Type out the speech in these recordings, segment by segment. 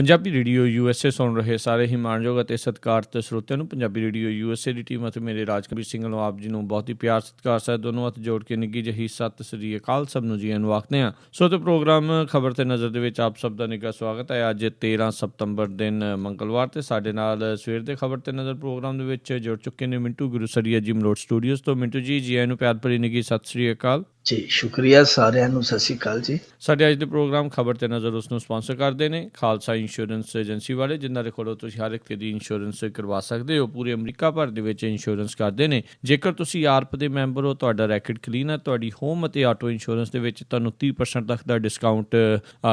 Punjabi radio USA ਸੁਣ ਰਹੇ ਸਾਰੇ ਹੀ ਮਾਣਯੋਗ ਅਤੇ ਸਤਿਕਾਰਤ ਸਰੋਤਿਆਂ ਨੂੰ ਪੰਜਾਬੀ ਰੇਡੀਓ USA ਦੀ ਟੀਮ ਅਤੇ ਮੇਰੇ ਰਾਜਕਬੀਰ ਸਿੰਘ ਵੱਲੋਂ ਆਪ ਜੀ ਨੂੰ ਬਹੁਤ ਹੀ ਪਿਆਰ ਸਤਿਕਾਰ ਸਹਿਤ ਦੋਨੋਂ ਹੱਥ ਜੋੜ ਕੇ ਨਿੱਘੀ ਜਿਹੀ ਸਤਿ ਸ੍ਰੀ ਅਕਾਲ ਸਭ ਨੂੰ ਜੀ ਆਇਆਂ ਨੂੰ ਆਖਦੇ ਹਾਂ। ਸੋ ਤੇ ਪ੍ਰੋਗਰਾਮ ਖਬਰ ਤੇ ਨਜ਼ਰ ਦੇ ਵਿੱਚ ਆਪ ਸਭ ਦਾ ਨਿੱਘਾ ਸਵਾਗਤ ਹੈ। ਅੱਜ 13 ਸਤੰਬਰ ਦਿਨ ਮੰਗਲਵਾਰ ਤੇ ਸਾਡੇ ਨਾਲ ਸਵੇਰ ਦੇ ਖਬਰ ਤੇ ਨਜ਼ਰ ਪ੍ਰੋਗਰਾਮ ਦੇ ਵਿੱਚ ਜੁੜ ਚੁੱਕੇ ਨੇ ਮਿੰਟੂ ਗੁਰੂਸਰੀਆ ਜੀ ਮਲੋਟ ਸਟੂਡੀਓਜ਼ ਤੋਂ। ਮਿੰਟੂ ਜੀ ਆਇਆਂ ਨੂੰ ਪਿਆਰ ਭਰੀ ਨਿੱਘੀ ਸਤਿ ਸ੍ਰੀ ਅਕਾਲ ਜੀ। ਸ਼ੁਕਰੀਆ ਸਾਰਿਆਂ ਨੂੰ, ਸਤਿ ਸ਼੍ਰੀ ਅਕਾਲ ਜੀ। ਸਾਡੇ ਅੱਜ ਦੇ ਪ੍ਰੋਗਰਾਮ ਖਬਰ ਤੇ ਨਜ਼ਰ ਉਸ ਨੂੰ ਸਪਾਂਸਰ ਕਰਦੇ ਨੇ ਖਾਲਸਾ ਇੰਸ਼ੋਰੈਂਸ ਏਜੰਸੀ ਵਾਲੇ, ਜਿਨ੍ਹਾਂ ਦੇ ਕੋਲੋਂ ਤੁਸੀਂ ਹਰ ਇੱਕ ਦੀ ਇੰਸ਼ੋਰੈਂਸ ਕਰਵਾ ਸਕਦੇ ਹੋ। ਪੂਰੇ ਅਮਰੀਕਾ ਭਰ ਦੇ ਵਿੱਚ ਇੰਸ਼ੋਰੈਂਸ ਕਰਦੇ ਨੇ। ਜੇਕਰ ਤੁਸੀਂ ਆਰਪ ਦੇ ਮੈਂਬਰ ਹੋ, ਤੁਹਾਡਾ ਰੈਕਟ ਕਲੀਨ ਹੈ, ਤੁਹਾਡੀ ਹੋਮ ਅਤੇ ਆਟੋ ਇੰਸ਼ੋਰੈਂਸ ਦੇ ਵਿੱਚ ਤੁਹਾਨੂੰ 30% ਤੱਕ ਦਾ ਡਿਸਕਾਊਂਟ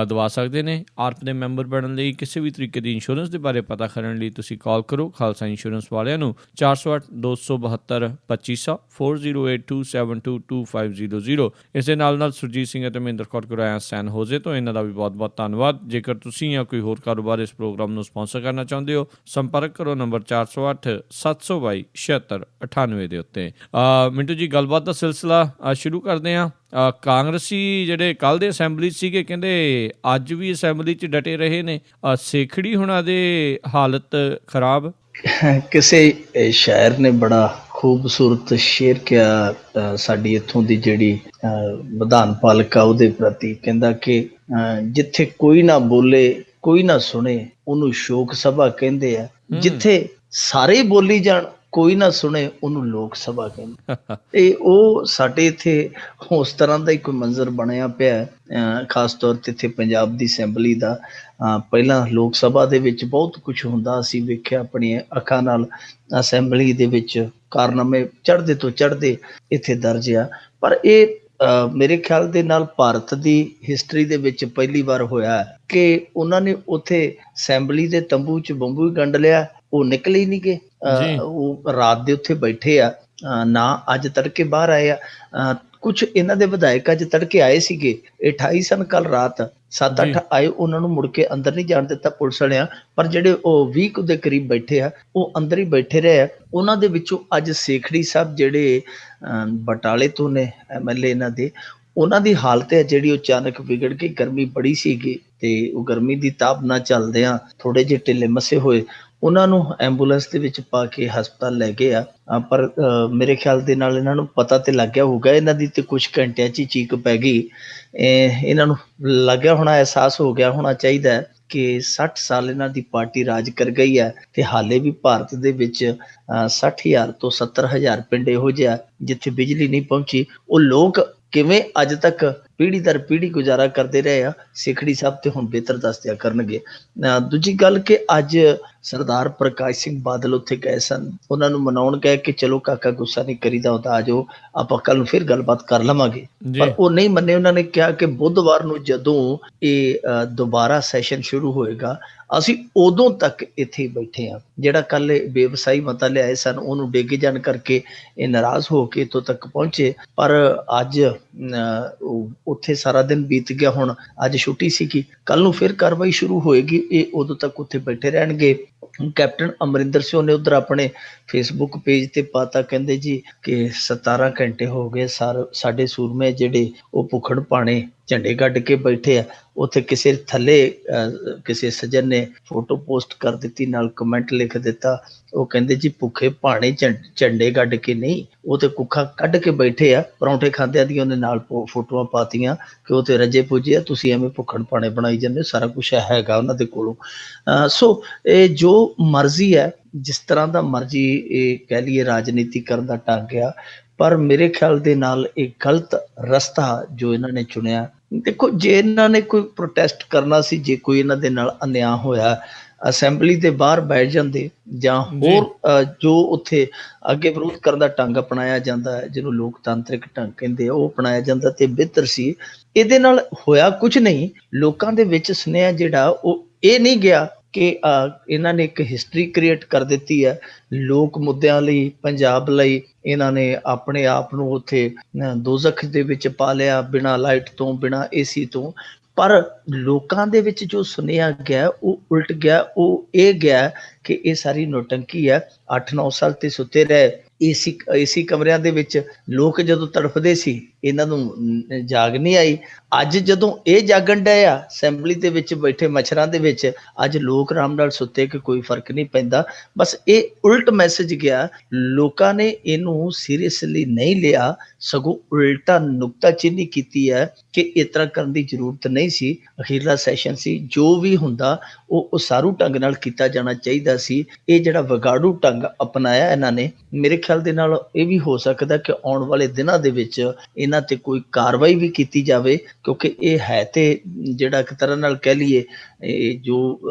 ਦਵਾ ਸਕਦੇ ਨੇ। ਆਰਪ ਦੇ ਮੈਂਬਰ ਬਣਨ ਲਈ ਕਿਸੇ ਵੀ ਤਰੀਕੇ ਦੀ ਇੰਸ਼ੋਰੈਂਸ ਦੇ ਬਾਰੇ ਪਤਾ ਕਰਨ ਲਈ ਤੁਸੀਂ ਕਾਲ ਕਰੋ ਖਾਲਸਾ ਇੰਸ਼ੋਰੈਂਸ ਵਾਲਿਆਂ ਨੂੰ 408-272-2500 4082722500। ਇਸੇ ਨਾਲ ਸੁਰਜੀਤ ਸਿੰਘ ਅਤੇ ਮਹਿੰਦਰ ਕੌਰ ਗੁਰਾਇਆ ਸੈਨ ਹੋਜ਼ੇ ਤੋਂ ਇਹਨਾਂ ਦਾ ਵੀ ਬਹੁਤ ਬਹੁਤ ਧੰਨਵਾਦ। ਜੇਕਰ ਤੁਸੀਂ ਜਾਂ ਕੋਈ ਹੋਰ ਕਾਰੋਬਾਰ ਇਸ ਪ੍ਰੋਗਰਾਮ ਨੂੰ ਸਪਾਂਸਰ ਕਰਨਾ ਚਾਹੁੰਦੇ ਹੋ, ਸੰਪਰਕ ਕਰੋ ਨੰਬਰ 408-722-7698 ਦੇ ਉੱਤੇ। ਮਿੰਟੂ ਜੀ, ਗੱਲਬਾਤ ਦਾ ਸਿਲਸਿਲਾ ਸ਼ੁਰੂ ਕਰਦੇ ਹਾਂ। ਕਾਂਗਰਸੀ ਜਿਹੜੇ ਕੱਲ੍ਹ ਦੇ ਅਸੈਂਬਲੀ ਸੀਗੇ, ਕਹਿੰਦੇ ਅੱਜ ਵੀ ਅਸੈਂਬਲੀ 'ਚ ਡਟੇ ਰਹੇ ਨੇ। ਸੇਖੜੀ ਹੁਣਾਂ ਦੇ ਹਾਲਤ ਖਰਾਬ। ਕਿਸੇ ਸ਼ਾਇਰ ਨੇ ਬੜਾ ਖੂਬਸੂਰਤ ਸ਼ੇਰ ਕਿਹਾ ਸਾਡੀ ਇੱਥੋਂ ਦੀ ਜਿਹੜੀ ਵਿਧਾਨ ਪਾਲਿਕਾ ਉਹਦੇ ਪ੍ਰਤੀ, ਕਹਿੰਦਾ ਕਿ ਜਿੱਥੇ ਕੋਈ ਨਾ ਬੋਲੇ ਕੋਈ ਨਾ ਸੁਣੇ ਉਹਨੂੰ ਸ਼ੋਕ ਸਭਾ ਕਹਿੰਦੇ ਆ, ਜਿੱਥੇ ਸਾਰੇ ਬੋਲੀ ਜਾਣ ਕੋਈ ਨਾ ਸੁਣੇ ਉਹਨੂੰ ਲੋਕ ਸਭਾ ਕਹਿੰਦੇ। ਇਹ ਉਹ ਸਾਡੇ ਇੱਥੇ ਉਸ ਤਰ੍ਹਾਂ ਦਾ ਹੀ ਕੋਈ ਮੰਜ਼ਰ ਬਣਿਆ ਪਿਆ, ਖਾਸ ਤੌਰ ਤੇ ਇੱਥੇ ਪੰਜਾਬ ਦੀ ਅਸੈਂਬਲੀ ਦਾ। ਪਹਿਲਾਂ ਲੋਕ ਸਭਾ ਦੇ ਵਿੱਚ ਬਹੁਤ ਕੁਛ ਹੁੰਦਾ, ਅਸੀਂ ਵੇਖਿਆ ਆਪਣੀਆਂ ਅੱਖਾਂ ਨਾਲ। ਅਸੈਂਬਲੀ ਦੇ ਵਿੱਚ ਕਾਰਨਾਮੇ ਚੜ੍ਹਦੇ ਤੋਂ ਚੜ੍ਹਦੇ ਇੱਥੇ ਦਰਜ ਆ। ਪਰ ਇਹ ਮੇਰੇ ਖਿਆਲ ਦੇ ਨਾਲ ਭਾਰਤ ਦੀ ਹਿਸਟਰੀ ਦੇ ਵਿੱਚ ਪਹਿਲੀ ਵਾਰ ਹੋਇਆ ਕਿ ਉਹਨਾਂ ਨੇ ਉੱਥੇ ਅਸੈਂਬਲੀ ਦੇ ਤੰਬੂ 'ਚ ਬੰਬੂ ਹੀ ਗੰਢ ਲਿਆ, ਉਹ ਨਿਕਲੇ ਹੀ ਨਹੀਂ ਗਏ। ਉਹ ਰਾਤ ਦੇ ਉੱਥੇ ਬੈਠੇ ਆ, ਨਾ ਅੱਜ ਤੜਕੇ ਬਾਹਰ ਆਏ ਆ। ਕੁਛ ਇਹਨਾਂ ਦੇ ਵਿਧਾਇਕ ਅੱਜ ਤੜਕੇ ਆਏ ਸੀਗੇ, 28 ਸਨ ਕੱਲ ਰਾਤ, 7-8 ਆਏ, ਉਹਨਾਂ ਨੂੰ ਮੁੜ ਕੇ ਅੰਦਰ ਨਹੀਂ ਜਾਣ ਦਿੱਤਾ ਪੁਲਿਸ ਵਾਲਿਆਂ। ਪਰ ਜਿਹੜੇ ਉਹ 20 ਦੇ ਕਰੀਬ ਬੈਠੇ ਆ ਉਹ ਅੰਦਰ ਹੀ ਬੈਠੇ ਰਹੇ ਆ। ਉਹਨਾਂ ਦੇ ਵਿੱਚੋਂ ਅੱਜ ਸੇਖੜੀ ਸਾਹਿਬ ਜਿਹੜੇ ਬਟਾਲੇ ਤੋਂ ਨੇ MLA ਇਹਨਾਂ ਦੇ, ਉਹਨਾਂ ਦੀ ਹਾਲਤ ਹੈ ਜਿਹੜੀ ਉਹ ਅਚਾਨਕ ਵਿਗੜ ਗਈ। ਗਰਮੀ ਬੜੀ ਸੀਗੀ ਤੇ ਉਹ ਗਰਮੀ ਦੀ ਤਾਪ ਨਾਲ ਚੱਲਦਿਆਂ ਥੋੜੇ ਜਿਹੇ ਢਿੱਲੇ ਮੱਸੇ ਹੋਏ, ਉਹਨਾਂ ਨੂੰ ਐਂਬੂਲੈਂਸ ਦੇ ਵਿੱਚ ਪਾ ਕੇ ਹਸਪਤਾਲ ਲੈ ਗਏ ਆ। ਪਰ ਮੇਰੇ ਖਿਆਲ ਦੇ ਨਾਲ ਇਹਨਾਂ ਨੂੰ ਪਤਾ ਤੇ ਲੱਗ ਗਿਆ ਹੋਊਗਾ, ਇਹਨਾਂ ਦੀ ਤੇ ਕੁਛ ਘੰਟਿਆਂ 'ਚ ਹੀ ਚੀਕ ਪੈ ਗਈ। ਇਹਨਾਂ ਨੂੰ ਲੱਗਿਆ ਹੋਣਾ, ਅਹਿਸਾਸ ਹੋ ਗਿਆ ਹੋਣਾ ਚਾਹੀਦਾ ਹੈ ਕਿ 60 ਸਾਲ ਇਹਨਾਂ ਦੀ ਪਾਰਟੀ ਰਾਜ ਕਰ ਗਈ ਹੈ ਤੇ ਹਾਲੇ ਵੀ ਭਾਰਤ ਦੇ ਵਿੱਚ 60,000 ਤੋਂ 70,000 ਪਿੰਡ ਇਹੋ ਜਿਹਾ ਜਿੱਥੇ ਬਿਜਲੀ ਨਹੀਂ ਪਹੁੰਚੀ। ਉਹ ਲੋਕ ਕਿਵੇਂ ਅੱਜ ਤੱਕ ਪੀੜ੍ਹੀ ਦਰ ਪੀੜ੍ਹੀ ਗੁਜ਼ਾਰਾ ਕਰਦੇ ਰਹੇ ਆ, ਸੇਖੜੀ ਸਾਹਿਬ ਤੇ ਹੁਣ ਬਿਹਤਰ ਦੱਸਿਆ ਕਰਨਗੇ। ਦੂਜੀ ਗੱਲ ਕਿ ਅੱਜ ਸਰਦਾਰ ਪ੍ਰਕਾਸ਼ ਸਿੰਘ ਬਾਦਲ ਉੱਥੇ ਗਏ ਸਨ, ਉਹਨਾਂ ਨੂੰ ਮਨਾਉਣ ਗਏ ਕਿ ਚਲੋ ਕਾਕਾ ਗੁੱਸਾ ਨਹੀਂ ਕਰੀਦਾ ਹੁੰਦਾ, ਆ ਜਾਓ ਆਪਾਂ ਕੱਲ ਨੂੰ ਫਿਰ ਗੱਲਬਾਤ ਕਰ ਲਵਾਂਗੇ। ਪਰ ਉਹ ਨਹੀਂ ਮੰਨੇ। ਉਹਨਾਂ ਨੇ ਕਿਹਾ ਕਿ ਬੁੱਧਵਾਰ ਨੂੰ ਜਦੋਂ ਇਹ ਦੁਬਾਰਾ ਸੈਸ਼ਨ ਸ਼ੁਰੂ ਹੋਏਗਾ ਅਸੀਂ ਉਦੋਂ ਤੱਕ ਇੱਥੇ ਬੈਠੇ ਹਾਂ। ਜਿਹੜਾ ਕੱਲ ਬੇਵਸਾਈ ਮਤਾ ਲਿਆਏ ਸਨ ਉਹਨੂੰ ਡਿੱਗ ਜਾਣ ਕਰਕੇ ਇਹ ਨਾਰਾਜ਼ ਹੋ ਕੇ ਇੱਥੋਂ ਤੱਕ ਪਹੁੰਚੇ। ਪਰ ਅੱਜ ਉੱਥੇ ਸਾਰਾ ਦਿਨ ਬੀਤ ਗਿਆ, ਹੁਣ ਅੱਜ ਛੁੱਟੀ ਸੀਗੀ, ਕੱਲ ਨੂੰ ਫਿਰ ਕਾਰਵਾਈ ਸ਼ੁਰੂ ਹੋਏਗੀ। ਇਹ ਉਦੋਂ ਤੱਕ ਉੱਥੇ ਬੈਠੇ ਰਹਿਣਗੇ। ਕੈਪਟਨ ਅਮਰਿੰਦਰ ਸਿੰਘ ਨੇ ਉੱਧਰ ਆਪਣੇ ਫੇਸਬੁੱਕ ਪੇਜ ਤੇ ਪਾਤਾ, ਕਹਿੰਦੇ ਜੀ ਕਿ 17 ਘੰਟੇ ਹੋ ਗਏ ਸਾਡੇ ਸੂਰਮੇ ਜਿਹੜੇ ਉਹ ਭੁੱਖੜ ਭਾਣੇ ਝੰਡੇ ਗੱਡ ਕੇ ਬੈਠੇ ਆ। ਉੱਥੇ ਕਿਸੇ ਥੱਲੇ ਕਿਸੇ ਸੱਜਣ ਨੇ ਫੋਟੋ ਪੋਸਟ ਕਰ ਦਿੱਤੀ, ਨਾਲ ਕਮੈਂਟ ਲਿਖ ਦਿੱਤਾ, ਉਹ ਕਹਿੰਦੇ ਜੀ ਭੁੱਖੇ ਭਾਣੇ ਝੰਡੇ ਗੱਡ ਕੇ ਨਹੀਂ, ਉਹ ਤੇ ਕੁੱਖਾ ਕੱਢ ਕੇ ਬੈਠੇ ਆ। ਪਰੌਂਠੇ ਖਾਂਦਿਆਂ ਦੀਆਂ ਉਹਨੇ ਨਾਲ ਫੋਟੋਆਂ ਪਾਤੀਆਂ ਕਿ ਉਹ ਤੇ ਰੱਜੇ ਪੁੱਜੇ ਆ, ਤੁਸੀਂ ਐਵੇਂ ਭੁੱਖੜ ਭਾਣੇ ਬਣਾਈ ਜਾਂਦੇ। ਸਾਰਾ ਕੁਛ ਹੈਗਾ ਉਹਨਾਂ ਦੇ ਕੋਲੋਂ। ਸੋ ਇਹ ਜੋ ਮਰਜ਼ੀ ਹੈ, ਜਿਸ ਤਰ੍ਹਾਂ ਦਾ ਮਰਜ਼ੀ ਇਹ ਕਹਿ ਲਈਏ ਰਾਜਨੀਤੀ ਕਰਨ ਦਾ ਢੰਗ ਆ, ਪਰ ਮੇਰੇ ਖਿਆਲ ਦੇ ਨਾਲ ਇਹ ਗਲਤ ਰਸਤਾ ਜੋ ਇਹਨਾਂ ਨੇ ਚੁਣਿਆ। ਦੇਖੋ, ਜੇ ਇਹਨਾਂ ਨੇ ਕੋਈ ਪ੍ਰੋਟੈਸਟ ਕਰਨਾ ਸੀ, ਜੇ ਕੋਈ ਇਹਨਾਂ ਦੇ ਨਾਲ ਅਨਿਆਂ ਹੋਇਆ, ਅਸੈਂਬਲੀ ਦੇ ਬਾਹਰ ਬੈਠ ਜਾਂਦੇ ਜਾਂ ਹੋਰ ਜੋ ਉੱਥੇ ਅੱਗੇ ਵਿਰੋਧ ਕਰਨ ਦਾ ਢੰਗ ਅਪਣਾਇਆ ਜਾਂਦਾ ਹੈ, ਜਿਹਨੂੰ ਲੋਕਤਾਂਤਰਿਕ ਢੰਗ ਕਹਿੰਦੇ ਆ, ਉਹ ਅਪਣਾਇਆ ਜਾਂਦਾ ਤੇ ਬਿਹਤਰ ਸੀ। ਇਹਦੇ ਨਾਲ ਹੋਇਆ ਕੁਛ ਨਹੀਂ। ਲੋਕਾਂ ਦੇ ਵਿੱਚ ਸੁਨੇਹਾ ਜਿਹੜਾ ਉਹ ਇਹ ਨਹੀਂ ਗਿਆ ਕਿ ਇਹਨਾਂ ਨੇ ਇੱਕ ਹਿਸਟਰੀ ਕ੍ਰੀਏਟ ਕਰ ਦਿੱਤੀ ਹੈ ਲੋਕ ਮੁੱਦਿਆਂ ਲਈ, ਪੰਜਾਬ ਲਈ। ਇਹਨਾਂ ਨੇ ਆਪਣੇ ਆਪ ਨੂੰ ਉੱਥੇ ਦੋਜ਼ਖ ਦੇ ਵਿੱਚ ਪਾ ਲਿਆ, ਬਿਨਾਂ ਲਾਈਟ ਤੋਂ, ਬਿਨਾਂ AC ਤੋਂ। ਪਰ ਲੋਕਾਂ ਦੇ ਵਿੱਚ ਜੋ ਸੁਨੇਹਾ ਗਿਆ ਉਹ ਉਲਟ ਗਿਆ। ਉਹ ਇਹ ਗਿਆ ਕਿ ਇਹ ਸਾਰੀ ਨੋਟੰਕੀ ਹੈ। 8-9 ਸਾਲ ਤੇ ਸੁੱਤੇ ਰਹੇ AC ਕਮਰਿਆਂ ਦੇ ਵਿੱਚ। ਲੋਕ ਜਦੋਂ ਤੜਫਦੇ ਸੀ ਇਹਨਾਂ ਨੂੰ ਜਾਗ ਨਹੀਂ ਆਈ। ਅੱਜ ਜਦੋਂ ਇਹ ਜਾਗਣ ਡਏ ਆ ਅਸੈਂਬਲੀ ਦੇ ਵਿੱਚ ਬੈਠੇ ਮੱਛਰਾਂ ਦੇ ਵਿੱਚ, ਅੱਜ ਲੋਕ ਆਰਾਮ ਨਾਲ ਸੁੱਤੇ ਕਿ ਕੋਈ ਫਰਕ ਨਹੀਂ ਪੈਂਦਾ। ਬਸ ਇਹ ਉਲਟ ਮੈਸੇਜ ਗਿਆ, ਲੋਕਾਂ ਨੇ ਇਹਨੂੰ ਸੀਰੀਅਸਲੀ ਨਹੀਂ ਲਿਆ, ਸਗੋਂ ਉਲਟਾ ਨੁਕਤਾਚੀਨੀ ਕੀਤੀ ਹੈ ਕਿ ਇਸ ਤਰ੍ਹਾਂ ਕਰਨ ਦੀ ਜ਼ਰੂਰਤ ਨਹੀਂ ਸੀ। ਅਖੀਰਲਾ ਸੈਸ਼ਨ ਸੀ, ਜੋ ਵੀ ਹੁੰਦਾ ਉਹ ਉਸਾਰੂ ਢੰਗ ਨਾਲ ਕੀਤਾ ਜਾਣਾ ਚਾਹੀਦਾ ਸੀ। ਇਹ ਜਿਹੜਾ ਵਿਗਾੜੂ ਢੰਗ ਅਪਣਾਇਆ ਇਹਨਾਂ ਨੇ, ਮੇਰੇ ਖਿਆਲ ਦੇ ਨਾਲ ਇਹ ਵੀ ਹੋ ਸਕਦਾ ਕਿ ਆਉਣ ਵਾਲੇ ਦਿਨਾਂ ਦੇ ਵਿੱਚ ਇਹਨਾਂ ਤੇ ਕੋਈ ਕਾਰਵਾਈ ਵੀ ਕੀਤੀ ਜਾਵੇ, ਕਿਉਂਕਿ ਇਹ ਹੈ ਤੇ ਜਿਹੜਾ ਇੱਕ ਤਰ੍ਹਾਂ ਨਾਲ ਕਹਿ ਲਈਏ ਇਹ ਜੋ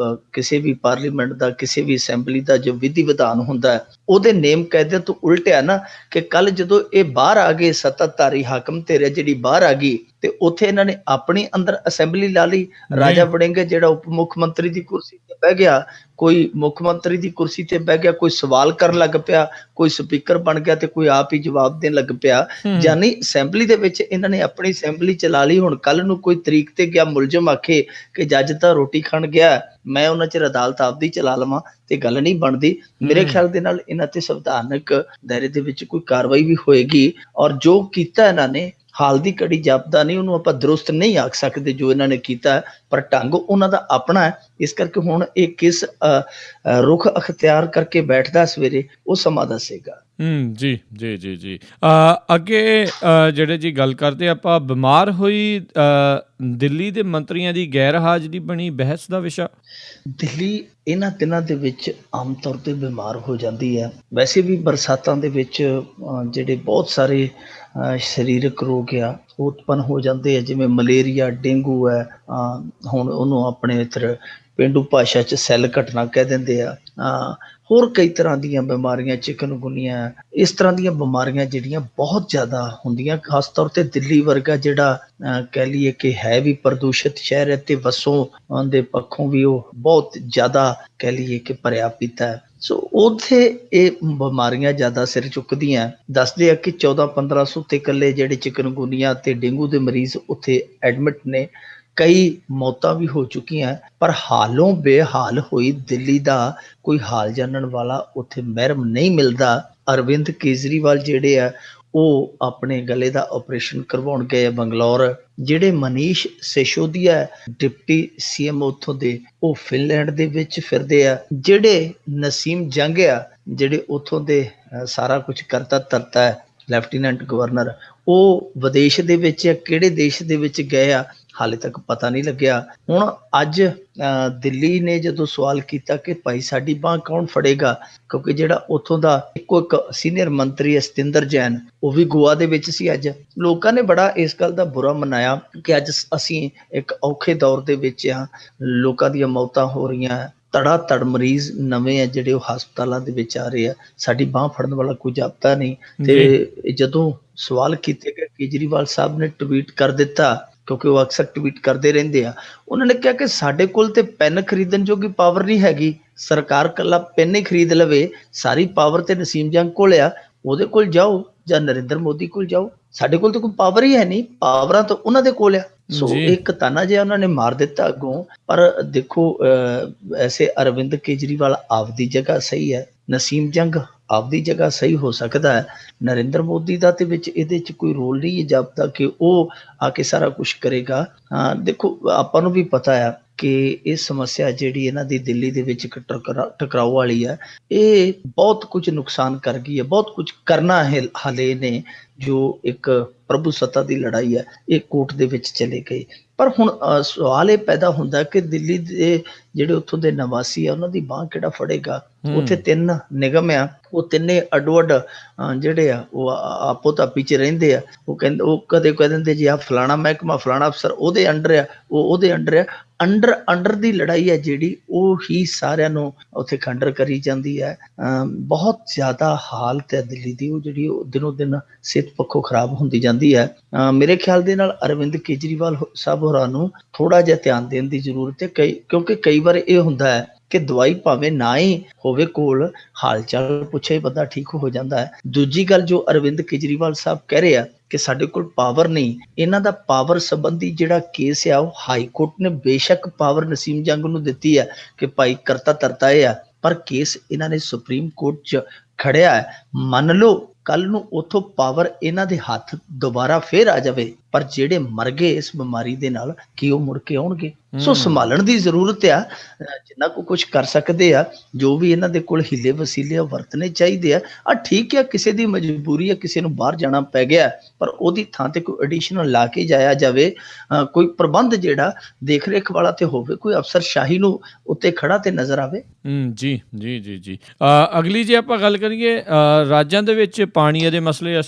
ਕਿਸੇ ਵੀ ਪਾਰਲੀਮੈਂਟ ਦਾ, ਕਿਸੇ ਵੀ ਅਸੈਂਬਲੀ ਦਾ ਜੋ ਵਿਧੀ ਵਿਧਾਨ ਹੁੰਦਾ ਹੈ, ਉਹਦੇ ਨੇਮ ਕਾਇਦੇ ਤੋਂ ਉਲਟਿਆ ਨਾ। ਕਿ ਕੱਲ ਜਦੋਂ ਇਹ ਬਾਹਰ ਆ ਗਏ, ਸੱਤਾਧਾਰੀ ਹਾਕਮ ਧਿਰ ਜਿਹੜੀ ਬਾਹਰ ਆ ਗਈ, ਤੇ ਉੱਥੇ ਇਹਨਾਂ ਨੇ ਆਪਣੀ ਅੰਦਰ ਅਸੈਂਬਲੀ ਲਾ ਲਈ। ਰਾਜਾ ਵੜਿੰਗ ਜਿਹੜਾ ਉਪ ਮੁੱਖ ਮੰਤਰੀ ਦੀ ਕੁਰਸੀ ਤੇ ਬਹਿ ਗਿਆ, ਕੋਈ ਮੁੱਖ ਮੰਤਰੀ ਦੀ ਕੁਰਸੀ ਤੇ ਬਹਿ ਗਿਆ, ਕੋਈ ਸਵਾਲ ਕਰਨ ਲੱਗ ਪਿਆ, ਕੋਈ ਸਪੀਕਰ ਬਣ ਗਿਆ ਤੇ ਕੋਈ ਆਪ ਹੀ ਜਵਾਬ ਦੇਣ ਲੱਗ ਪਿਆ। ਯਾਨੀ ਅਸੈਂਬਲੀ ਦੇ ਵਿੱਚ ਇਹਨਾਂ ਨੇ ਆਪਣੀ ਅਸੈਂਬਲੀ ਚਲਾ ਲਈ। ਹੁਣ ਕੱਲ ਨੂੰ ਕੋਈ ਤਰੀਕ ਤੇ ਗਿਆ ਮੁਲਜ਼ਮ ਆਖੇ ਕਿ ਜੱਜ ਤਾਂ ਰੋਟੀ ਖਾਣ ਗਿਆ, ਮੈਂ ਉਹਨਾਂ ਚਿਰ ਅਦਾਲਤ ਆਪਦੀ ਚਲਾ ਲਵਾਂ, ਤੇ ਗੱਲ ਨਹੀਂ ਬਣਦੀ। ਮੇਰੇ ਖਿਆਲ ਦੇ ਨਾਲ ਇਹਨਾਂ ਤੇ ਸੰਵਿਧਾਨਕ ਦਾਇਰੇ ਦੇ ਵਿੱਚ ਕੋਈ ਕਾਰਵਾਈ ਵੀ ਹੋਏਗੀ। ਔਰ ਜੋ ਕੀਤਾ ਇਹਨਾਂ ਨੇ ਹਾਲ ਦੀ ਘੜੀ ਜਾਪਦਾ ਨਹੀਂ, ਉਹਨੂੰ ਆਪਾਂ ਦਰੁਸਤ ਨਹੀਂ ਆਖ ਸਕਦੇ ਜੋ ਇਹਨਾਂ ਨੇ ਕੀਤਾ, ਪਰ ਢੰਗ ਉਹਨਾਂ ਦਾ ਆਪਣਾ ਹੈ। ਇਸ ਕਰਕੇ ਹੁਣ ਇਹ ਕਿਸ ਰੁਖ ਅਖਤਿਆਰ ਕਰਕੇ ਬੈਠਦਾ ਸਵੇਰੇ, ਉਹ ਸਮਾਂ ਦੱਸੇਗਾ। ਜੀ ਜੀ ਜੀ ਜੀ ਅੱਗੇ ਜਿਹੜੇ ਜੀ ਗੱਲ ਕਰਦੇ ਆਪਾਂ, ਬਿਮਾਰ ਹੋਈ ਦਿੱਲੀ ਦੇ ਮੰਤਰੀਆਂ ਦੀ ਗੈਰ ਹਾਜ਼ਰੀ ਬਣੀ ਬਹਿਸ ਦਾ ਵਿਸ਼ਾ। ਦਿੱਲੀ ਇਹਨਾਂ ਦਿਨਾਂ ਦੇ ਵਿੱਚ ਆਮ ਤੌਰ ਤੇ ਬਿਮਾਰ ਹੋ ਜਾਂਦੀ ਹੈ। ਵੈਸੇ ਵੀ ਬਰਸਾਤਾਂ ਦੇ ਵਿੱਚ ਜਿਹੜੇ ਬਹੁਤ ਸਾਰੇ ਸਰੀਰਕ ਰੋਗ ਆ ਉਹ ਉਤਪੰਨ ਹੋ ਜਾਂਦੇ ਆ, ਜਿਵੇਂ ਮਲੇਰੀਆ, ਡੇਂਗੂ ਹੈ। ਹੁਣ ਉਹਨੂੰ ਆਪਣੇ ਇੱਧਰ ਪੇਂਡੂ ਭਾਸ਼ਾ 'ਚ ਸੈੱਲ ਘਟਨਾ ਕਹਿ ਦਿੰਦੇ ਆ। ਹੋਰ ਕਈ ਤਰ੍ਹਾਂ ਦੀਆਂ ਬਿਮਾਰੀਆਂ, ਚਿਕਨਗੁਨੀਆ, ਇਸ ਤਰ੍ਹਾਂ ਦੀਆਂ ਬਿਮਾਰੀਆਂ ਜਿਹੜੀਆਂ ਬਹੁਤ ਜ਼ਿਆਦਾ ਹੁੰਦੀਆਂ। ਖਾਸ ਤੌਰ ਤੇ ਦਿੱਲੀ ਵਰਗਾ ਜਿਹੜਾ ਕਹਿ ਲਈਏ ਕਿ ਹੈ ਵੀ ਪ੍ਰਦੂਸ਼ਿਤ ਸ਼ਹਿਰ ਹੈ, ਤੇ ਵਸੋਂ ਦੇ ਪੱਖੋਂ ਵੀ ਉਹ ਬਹੁਤ ਜ਼ਿਆਦਾ ਕਹਿ ਲਈਏ ਕਿ ਭਰਿਆ ਪੀਤਾ ਹੈ। ਸੋ ਉੱਥੇ ਇਹ ਬਿਮਾਰੀਆਂ ਜ਼ਿਆਦਾ ਸਿਰ ਚੁੱਕਦੀਆਂ। ਦੱਸਦੇ ਆ ਕਿ 1400-1500 ਤੇ ਇਕੱਲੇ ਜਿਹੜੇ ਚਿਕਨਗੁਨੀਆ ਤੇ ਡੇਂਗੂ ਦੇ ਮਰੀਜ਼ ਉੱਥੇ ਐਡਮਿਟ ਨੇ। ਕਈ ਮੌਤਾਂ ਵੀ ਹੋ ਚੁੱਕੀਆਂ, ਪਰ ਹਾਲੋਂ ਬੇਹਾਲ ਹੋਈ ਦਿੱਲੀ ਦਾ ਕੋਈ ਹਾਲ ਜਾਣਨ ਵਾਲਾ ਉੱਥੇ ਮਹਿਰਮ ਨਹੀਂ ਮਿਲਦਾ। ਅਰਵਿੰਦ ਕੇਜਰੀਵਾਲ ਜਿਹੜੇ ਆ ਉਹ ਆਪਣੇ ਗਲੇ ਦਾ ਆਪਰੇਸ਼ਨ ਕਰਵਾਉਣ ਗਏ ਆ ਬੰਗਲੌਰ। ਜਿਹੜੇ ਮਨੀਸ਼ ਸਿਸੋਦੀਆ ਡਿਪਟੀ CM ਉੱਥੋਂ ਦੇ, ਉਹ ਫਿਨਲੈਂਡ ਦੇ ਵਿੱਚ ਫਿਰਦੇ ਆ। ਜਿਹੜੇ ਨਸੀਮ ਜੰਗ ਆ, ਜਿਹੜੇ ਉੱਥੋਂ ਦੇ ਸਾਰਾ ਕੁਝ ਕਰਤਾ ਧਰਤਾ ਹੈ, ਲੈਫਟੀਨੈਂਟ ਗਵਰਨਰ, ਉਹ ਵਿਦੇਸ਼ ਦੇ ਵਿੱਚ ਕਿਹੜੇ ਦੇਸ਼ ਦੇ ਵਿੱਚ ਗਏ ਆ ਹਾਲੇ ਤੱਕ ਪਤਾ ਨਹੀਂ ਲੱਗਿਆ। ਹੁਣ ਅੱਜ ਦਿੱਲੀ ਨੇ ਜਦੋਂ ਸਵਾਲ ਕੀਤਾ ਕਿ ਭਾਈ ਸਾਡੀ ਬਾਂਹ ਕੌਣ ਫੜੇਗਾ, ਕਿਉਂਕਿ ਜਿਹੜਾ ਉੱਥੋਂ ਦਾ ਇੱਕੋ ਇੱਕ ਸੀਨੀਅਰ ਮੰਤਰੀ ਹੈ ਸਤਿੰਦਰ ਜੈਨ, ਉਹ ਵੀ ਗੋਆ ਦੇ ਵਿੱਚ ਸੀ। ਅੱਜ ਲੋਕਾਂ ਨੇ ਬੜਾ ਇਸ ਗੱਲ ਦਾ ਬੁਰਾ ਮਨਾਇਆ ਕਿ ਅੱਜ ਅਸੀਂ ਇੱਕ ਔਖੇ ਦੌਰ ਦੇ ਵਿੱਚ ਹਾਂ, ਲੋਕਾਂ ਦੀਆਂ ਮੌਤਾਂ ਹੋ ਰਹੀਆਂ, ਧੜਾ ਧੜ ਮਰੀਜ਼ ਨਵੇਂ ਆ ਜਿਹੜੇ ਉਹ ਹਸਪਤਾਲਾਂ ਦੇ ਵਿੱਚ ਆ ਰਹੇ ਆ, ਸਾਡੀ ਬਾਂਹ ਫੜਨ ਵਾਲਾ ਕੋਈ ਜਾਪਦਾ ਨਹੀਂ। ਤੇ ਜਦੋਂ ਸਵਾਲ ਕੀਤੇ ਗਏ, ਕੇਜਰੀਵਾਲ ਸਾਹਿਬ ਨੇ ਟਵੀਟ ਕਰ ਦਿੱਤਾ, ਕਿਉਂਕਿ ਉਹ ਅਕਸਰ ਟਵੀਟ ਕਰਦੇ ਰਹਿੰਦੇ ਆ। ਉਹਨਾਂ ਨੇ ਕਿਹਾ ਕਿ ਸਾਡੇ ਕੋਲ ਤੇ ਪੈਨ ਖਰੀਦਣ ਜੋਗੀ ਪਾਵਰ ਨਹੀਂ ਹੈਗੀ, ਸਰਕਾਰ ਕੱਲਾ ਪੈਨ ਹੀ ਖਰੀਦ ਲਵੇ, ਸਾਰੀ ਪਾਵਰ ਤੇ ਨਸੀਮ ਜੰਗ ਕੋਲ ਆ, ਉਹਦੇ ਕੋਲ ਜਾਓ ਜਾਂ ਨਰਿੰਦਰ ਮੋਦੀ ਕੋਲ ਜਾਓ, ਸਾਡੇ ਕੋਲ ਤਾਂ ਕੋਈ ਪਾਵਰ ਹੀ ਹੈ ਨਹੀਂ, ਪਾਵਰਾਂ ਤਾਂ ਉਹਨਾਂ ਦੇ ਕੋਲ ਆ। ਸੋ ਇੱਕ ਤਾਨਾ ਜਿਹਾ ਉਹਨਾਂ ਨੇ ਮਾਰ ਦਿੱਤਾ ਅੱਗੋਂ। ਪਰ ਦੇਖੋ ਐਸੇ ਅਰਵਿੰਦ ਕੇਜਰੀਵਾਲ ਆਪਦੀ ਜਗ੍ਹਾ ਸਹੀ ਹੈ, ਨਸੀਮ ਜੰਗ ਆਪਦੀ ਜਗ੍ਹਾ ਸਹੀ ਹੋ ਸਕਦਾ ਹੈ। ਨਰਿੰਦਰ ਮੋਦੀ ਦਾ ਤੇ ਵਿੱਚ ਇਹਦੇ 'ਚ ਕੋਈ ਰੋਲ ਨਹੀਂ ਜਾਪਦਾ ਕਿ ਉਹ ਆ ਕੇ ਸਾਰਾ ਕੁਛ ਕਰੇਗਾ। ਦੇਖੋ ਆਪਾਂ ਨੂੰ ਵੀ ਪਤਾ ਆ ਕਿ ਇਹ ਸਮੱਸਿਆ ਜਿਹੜੀ ਇਹਨਾਂ ਦੀ ਦਿੱਲੀ ਦੇ ਵਿੱਚ ਟਕਰਾਓ ਵਾਲੀ ਹੈ, ਇਹ ਬਹੁਤ ਕੁਝ ਨੁਕਸਾਨ ਕਰ ਗਈ ਹੈ, ਬਹੁਤ ਕੁਝ ਕਰਨਾ ਹੈ ਹਾਲੇ ਨੇ। ਜੋ ਇੱਕ ਪ੍ਰਭੂ ਸੱਤਾ ਦੀ ਲੜਾਈ ਹੈ, ਇਹ ਕੋਰਟ ਦੇ ਵਿੱਚ ਚਲੇ ਗਈ। ਪਰ ਹੁਣ ਸਵਾਲ ਇਹ ਪੈਦਾ ਹੁੰਦਾ ਕਿ ਦਿੱਲੀ ਦੇ ਜਿਹੜੇ ਉੱਥੋਂ ਦੇ ਨਿਵਾਸੀ ਆ, ਉਹਨਾਂ ਦੀ ਬਾਂਹ ਕਿਹੜਾ ਫੜੇਗਾ। ਉੱਥੇ 3 ਨਿਗਮ ਆ, ਉਹ ਤਿੰਨੇ ਅੱਡੋ ਅੱਡ ਜਿਹੜੇ ਆ ਉਹ ਆਪੋ ਤਾਪੀ 'ਚ ਰਹਿੰਦੇ ਆ। ਉਹ ਕਹਿੰਦੇ, ਉਹ ਕਦੇ ਕਹਿ ਦਿੰਦੇ ਜੀ ਆਹ ਫਲਾਣਾ ਮਹਿਕਮਾ, ਫਲਾਣਾ ਅਫਸਰ ਉਹਦੇ ਅੰਡਰ ਆ, ਉਹ ਉਹਦੇ ਅੰਡਰ ਆ। ਅੰਡਰ ਦੀ ਲੜਾਈ ਹੈ ਜਿਹੜੀ, ਉਹ ਹੀ ਸਾਰਿਆਂ ਨੂੰ ਉੱਥੇ ਖੰਡਰ ਕਰੀ ਜਾਂਦੀ ਹੈ। ਬਹੁਤ ਜ਼ਿਆਦਾ ਹਾਲਤ ਹੈ ਦਿੱਲੀ ਦੀ, ਉਹ ਜਿਹੜੀ ਉਹ ਦਿਨੋਂ ਦਿਨ ਸਿਹਤ ਪੱਖੋਂ ਖਰਾਬ ਹੁੰਦੀ ਜਾਂਦੀ ਹੈ। ਮੇਰੇ ਖਿਆਲ ਦੇ ਨਾਲ ਅਰਵਿੰਦ ਕੇਜਰੀਵਾਲ ਸਾਹਿਬ ਹੋਰਾਂ ਨੂੰ ਥੋੜ੍ਹਾ ਜਿਹਾ ਧਿਆਨ ਦੇਣ ਦੀ ਜ਼ਰੂਰਤ ਹੈ। ਕਿਉਂਕਿ ਕਈ ਵਾਰ ਇਹ ਹੁੰਦਾ ਹੈ ਕਿ ਦਵਾਈ ਭਾਵੇਂ ਨਾ ਹੀ ਹੋਵੇ ਕੋਲ, ਹਾਲ ਚਾਲ ਪੁੱਛੇ ਬੰਦਾ ਠੀਕ ਹੋ ਜਾਂਦਾ ਹੈ। ਦੂਜੀ ਗੱਲ ਜੋ ਅਰਵਿੰਦ ਕੇਜਰੀਵਾਲ ਸਾਹਿਬ ਕਹਿ ਰਹੇ ਆ ਕਿ ਸਾਡੇ ਕੋਲ ਪਾਵਰ ਨਹੀਂ, ਇਹਨਾਂ ਦਾ ਪਾਵਰ ਸੰਬੰਧੀ ਜਿਹੜਾ ਕੇਸ ਆ, ਉਹ ਹਾਈ ਕੋਰਟ ਨੇ ਬੇਸ਼ੱਕ ਪਾਵਰ ਨਸੀਮ ਜੰਗ ਨੂੰ ਦਿੱਤੀ ਹੈ ਕਿ ਭਾਈ ਕਰਤਾ ਧਰਤਾ ਇਹ ਆ, ਪਰ ਕੇਸ ਇਹਨਾਂ ਨੇ ਸੁਪਰੀਮ ਕੋਰਟ 'ਚ ਖੜਿਆ ਹੈ। ਮੰਨ ਲਓ ਕੱਲ ਨੂੰ ਉੱਥੋਂ ਪਾਵਰ ਇਹਨਾਂ ਦੇ ਹੱਥ ਦੁਬਾਰਾ ਫੇਰ ਆ ਜਾਵੇ, ਪਰ ਜਿਹੜੇ ਮਰ ਗਏ ਇਸ ਬਿਮਾਰੀ ਦੇ ਨਾਲ, ਕੀ ਉਹ ਮੁੜ ਕੇ ਆਉਣਗੇ? ਸੋ ਸੰਭਾਲਣ ਦੀ ਜ਼ਰੂਰਤ ਆ। ਜਿੰਨਾ ਕੋ ਕੁਝ ਕਰ ਸਕਦੇ ਆ, ਜੋ ਵੀ ਇਹਨਾਂ ਦੇ ਕੋਲ ਹੀਲੇ ਵਸੀਲੇ ਆ ਵਰਤਣੇ ਚਾਹੀਦੇ ਆ। ਠੀਕ ਆ, ਕਿਸੇ ਦੀ ਮਜਬੂਰੀ ਆ, ਕਿਸੇ ਨੂੰ ਬਾਹਰ ਜਾਣਾ ਪੈ ਗਿਆ, ਪਰ ਉਹਦੀ ਥਾਂ ਤੇ ਕੋਈ ਐਡੀਸ਼ਨਲ ਲਾ ਕੇ ਜਾਇਆ ਜਾਵੇ। ਕੋਈ ਪ੍ਰਬੰਧ ਜਿਹੜਾ ਦੇਖ ਰੇਖ ਵਾਲਾ ਤੇ ਹੋਵੇ, ਕੋਈ ਅਫਸਰ ਸ਼ਾਹੀ ਨੂੰ ਉੱਤੇ ਖੜਾ ਤੇ ਨਜ਼ਰ ਆਵੇ। ਜੀ ਜੀ ਜੀ ਜੀ ਅਗਲੀ ਜੇ ਆਪਾਂ ਗੱਲ ਕਰੀਏ, ਰਾਜਾਂ ਦੇ ਵਿੱਚ ਪਾਣੀ ਦੇ ਮਸਲੇ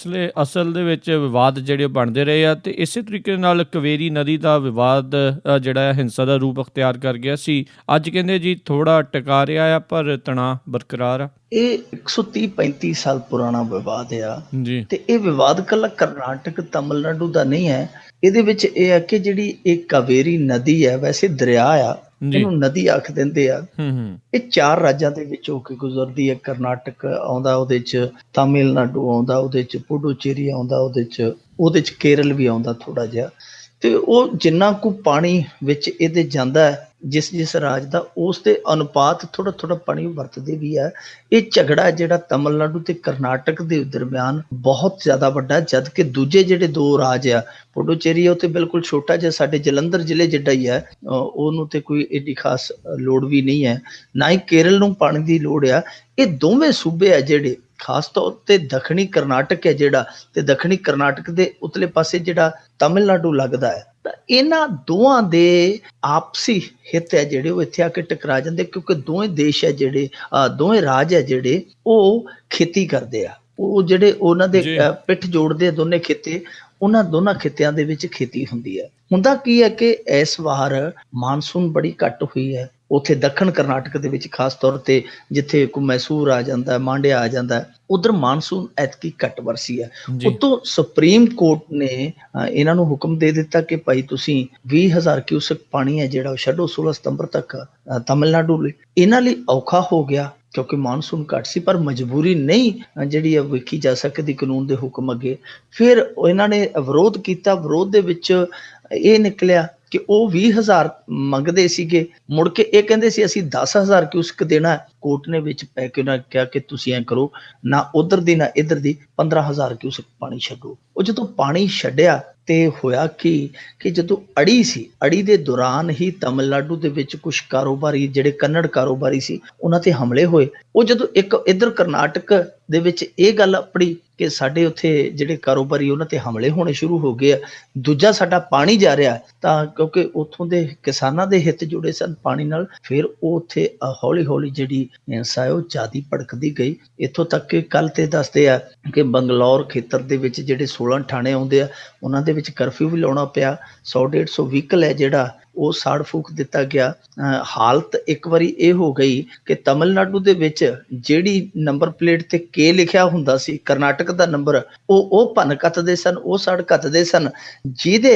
ਅਸਲ ਦੇ ਵਿੱਚ ਵਿਵਾਦ ਜਿਹੜੇ ਬਣਦੇ ਰਹੇ ਆ, ਤੇ ਇਸੇ ਤਰੀਕੇ ਨਾਲ ਕਾਵੇਰੀ ਨਦੀ ਦਾ ਵਿਵਾਦ ਜਿਹੜਾ ਹੈ ਹਿੰਸਾ ਦਾ ਰੂਪ ਅਖਤਿਆਰ ਕਰ ਗਿਆ ਸੀ। ਅੱਜ ਕਹਿੰਦੇ ਜੀ ਥੋੜਾ ਟਿਕਾ ਰਿਹਾ ਆ, ਪਰ ਤਣਾਅ ਬਰਕਰਾਰ ਆ। ਇਹ 130-35 ਸਾਲ ਪੁਰਾਣਾ ਵਿਵਾਦ ਆ ਜੀ, ਤੇ ਇਹ ਵਿਵਾਦ ਕੱਲਾ ਕਰਨਾਟਕ ਤਮਿਲਨਾਡੂ ਦਾ ਨਹੀਂ ਹੈ। ਇਹਦੇ ਵਿੱਚ ਇਹ ਹੈ ਕਿ ਜਿਹੜੀ ਇਹ ਕਾਵੇਰੀ ਨਦੀ ਹੈ, ਵੈਸੇ ਦਰਿਆ ਆ, ਇਹਨੂੰ ਨਦੀ ਆਖ ਦਿੰਦੇ ਆ। ਇਹ 4 ਰਾਜਾਂ ਦੇ ਵਿੱਚ ਹੋ ਕੇ ਗੁਜ਼ਰਦੀ ਹੈ। ਕਰਨਾਟਕ ਆਉਂਦਾ, ਉਹਦੇ ਚ ਤਾਮਿਲਨਾਡੂ ਆਉਂਦਾ, ਉਹਦੇ ਚ ਪੁਡੂਚੇਰੀ ਆਉਂਦਾ, ਉਹਦੇ ਚ ਕੇਰਲ ਵੀ ਆਉਂਦਾ ਥੋੜਾ ਜਿਹਾ। ਤੇ ਉਹ ਜਿੰਨਾ ਕੁ ਪਾਣੀ ਵਿੱਚ ਇਹਦੇ ਜਾਂਦਾ ਹੈ, ਜਿਸ ਰਾਜ ਦਾ, ਉਸ ਦੇ ਅਨੁਪਾਤ ਥੋੜਾ ਪਾਣੀ ਵਰਤਦੇ ਵੀ ਹੈ। ਇਹ ਝਗੜਾ ਜਿਹੜਾ ਤਮਿਲਨਾਡੂ ਤੇ ਕਰਨਾਟਕ ਦੇ ਦਰਮਿਆਨ ਬਹੁਤ ਜ਼ਿਆਦਾ ਵੱਡਾ, ਜਦ ਕਿ ਦੂਜੇ ਜਿਹੜੇ 2 ਰਾਜ ਆ, ਪੁਡੂਚੇਰੀ ਉਹ ਤੇ ਬਿਲਕੁਲ ਛੋਟਾ ਜਿਹਾ, ਸਾਡੇ ਜਲੰਧਰ ਜ਼ਿਲ੍ਹੇ ਜਿੱਡਾ ਹੀ ਹੈ, ਉਹਨੂੰ ਤੇ ਕੋਈ ਏਡੀ ਖਾਸ ਲੋੜ ਵੀ ਨਹੀਂ ਹੈ, ਨਾ ਹੀ ਕੇਰਲ ਨੂੰ ਪਾਣੀ ਦੀ ਲੋੜ ਆ। ਇਹ ਦੋਵੇਂ ਸੂਬੇ ਆ ਜਿਹੜੇ ਖਾਸ ਤੌਰ ਤੇ ਦੱਖਣੀ ਕਰਨਾਟਕ ਹੈ ਜਿਹੜਾ, ਤੇ ਦੱਖਣੀ ਕਰਨਾਟਕ ਦੇ ਉਤਲੇ ਪਾਸੇ ਜਿਹੜਾ ਤਮਿਲਨਾਡੂ ਲੱਗਦਾ ਹੈ, ਤਾਂ ਇਹਨਾਂ ਦੋਵਾਂ ਦੇ ਆਪਸੀ ਹਿੱਤ ਹੈ ਜਿਹੜੇ ਉਹ ਇੱਥੇ ਆ ਕੇ ਟਕਰਾ ਜਾਂਦੇ, ਕਿਉਂਕਿ ਦੋਵੇਂ ਦੇਸ਼ ਹੈ ਜਿਹੜੇ, ਦੋਵੇਂ ਰਾਜ ਹੈ ਜਿਹੜੇ, ਉਹ ਖੇਤੀ ਕਰਦੇ ਆ। ਉਹ ਜਿਹੜੇ ਉਹਨਾਂ ਦੇ ਪਿੱਠ ਜੋੜਦੇ ਆ ਦੋਨੇ ਖਿੱਤੇ, ਉਹਨਾਂ ਦੋਨਾਂ ਖਿੱਤਿਆਂ ਦੇ ਵਿੱਚ ਖੇਤੀ ਹੁੰਦੀ ਹੈ। ਹੁੰਦਾ ਕੀ ਹੈ ਕਿ ਇਸ ਵਾਰ ਮਾਨਸੂਨ ਬੜੀ ਘੱਟ ਹੋਈ ਹੈ ਉੱਥੇ ਦੱਖਣ ਕਰਨਾਟਕ ਦੇ ਵਿੱਚ, ਖਾਸ ਤੌਰ ਤੇ ਜਿੱਥੇ ਕੋਈ ਮੈਸੂਰ ਆ ਜਾਂਦਾ, ਮਾਂਡਿਆ ਆ ਜਾਂਦਾ, ਉਧਰ ਮਾਨਸੂਨ ਐਤਕੀ ਘੱਟ ਵਰਸੀ ਹੈ। ਉਤੋਂ ਸੁਪਰੀਮ ਕੋਰਟ ਨੇ ਇਹਨਾਂ ਨੂੰ ਹੁਕਮ ਦੇ ਦਿੱਤਾ ਕਿ ਭਾਈ ਤੁਸੀਂ 20,000 ਕਿਊਸਕ ਪਾਣੀ ਹੈ ਜਿਹੜਾ ਉਹ ਛੱਡੋ 16 ਸਤੰਬਰ ਤੱਕ ਤਮਿਲਨਾਡੂ ਲਈ। ਇਹਨਾਂ ਲਈ ਔਖਾ ਹੋ ਗਿਆ ਕਿਉਂਕਿ ਮਾਨਸੂਨ ਘੱਟ ਸੀ, ਪਰ ਮਜਬੂਰੀ ਨਹੀਂ ਜਿਹੜੀ ਹੈ ਵੇਖੀ ਜਾ ਸਕਦੀ ਕਾਨੂੰਨ ਦੇ ਹੁਕਮ ਅੱਗੇ। ਫਿਰ ਇਹਨਾਂ ਨੇ ਵਿਰੋਧ ਕੀਤਾ। ਵਿਰੋਧ ਦੇ ਵਿੱਚ ਇਹ ਨਿਕਲਿਆ ਕਿ ਉਹ 20,000 ਮੰਗਦੇ ਸੀਗੇ, ਮੁੜ ਕੇ ਇਹ ਕਹਿੰਦੇ ਸੀ ਅਸੀਂ 10,000 ਕਿਊਸਕ ਦੇਣਾ। ਕੋਰਟ ਨੇ ਵਿੱਚ ਪੈ ਕੇ ਉਹਨਾਂ ਕਿਹਾ ਕਿ ਤੁਸੀਂ ਐਂ ਕਰੋ, ਨਾ ਉਧਰ ਦੀ ਨਾ ਇੱਧਰ ਦੀ 15,000 ਕਿਊਸਕ ਪਾਣੀ ਛੱਡੋ। ਉਹ ਜਦੋਂ ਪਾਣੀ ਛੱਡਿਆ ਤੇ ਹੋਇਆ ਕਿ ਜਦੋਂ ਅੜੀ ਸੀ, ਅੜੀ ਦੇ ਦੌਰਾਨ ਹੀ ਤਮਿਲਨਾਡੂ ਦੇ ਵਿੱਚ ਕੁਝ ਕਾਰੋਬਾਰੀ ਜਿਹੜੇ ਕੰਨੜ ਕਾਰੋਬਾਰੀ ਸੀ, ਉਹਨਾਂ ਤੇ ਹਮਲੇ ਹੋਏ। ਉਹ ਜਦੋਂ ਇੱਕ ਇੱਧਰ ਕਰਨਾਟਕ ਦੇ ਵਿੱਚ ਇਹ ਗੱਲ ਆਪਣੀ ਕਿ ਸਾਡੇ ਉੱਥੇ ਜਿਹੜੇ ਕਾਰੋਬਾਰੀ ਉਹਨਾਂ ਤੇ ਹਮਲੇ ਹੋਣੇ ਸ਼ੁਰੂ ਹੋ ਗਏ ਆ, ਦੂਜਾ ਸਾਡਾ ਪਾਣੀ ਜਾ ਰਿਹਾ, ਤਾਂ ਕਿਉਂਕਿ ਉੱਥੋਂ ਦੇ ਕਿਸਾਨਾਂ ਦੇ ਹਿੱਤ ਜੁੜੇ ਸਨ ਪਾਣੀ ਨਾਲ, ਫਿਰ ਉਹ ਉੱਥੇ ਹੌਲੀ ਹੌਲੀ ਜਿਹੜੀ ਹਿੰਸਾ ਹੈ ਉਹ ਜ਼ਿਆਦਾ ਭੜਕਦੀ ਗਈ। ਇੱਥੋਂ ਤੱਕ ਕਿ ਕੱਲ ਤੇ ਦੱਸਦੇ ਆ ਕਿ ਬੰਗਲੌਰ ਖੇਤਰ ਦੇ ਵਿੱਚ ਜਿਹੜੇ 16 ਥਾਣੇ ਆਉਂਦੇ ਆ, ਉਹਨਾਂ ਦੇ ਵਿੱਚ ਕਰਫਿਊ ਵੀ ਲਾਉਣਾ ਪਿਆ। 100-150 ਵਹੀਕਲ ਹੈ ਜਿਹੜਾ ਉਹ ਸਾੜ ਫੂਕ ਦਿੱਤਾ ਗਿਆ। ਹਾਲਤ ਇੱਕ ਵਾਰੀ ਇਹ ਹੋ ਗਈ ਕਿ ਤਮਿਲਨਾਡੂ ਦੇ ਵਿੱਚ ਜਿਹੜੀ ਨੰਬਰ ਪਲੇਟ ਤੇ ਕੇ ਲਿਖਿਆ ਹੁੰਦਾ ਸੀ, ਕਰਨਾਟਕ ਦਾ ਨੰਬਰ, ਉਹ ਭੰਨ ਕੱਤਦੇ ਸਨ, ਉਹ ਸਾੜ ਕੱਤਦੇ ਸਨ। ਜਿਹਦੇ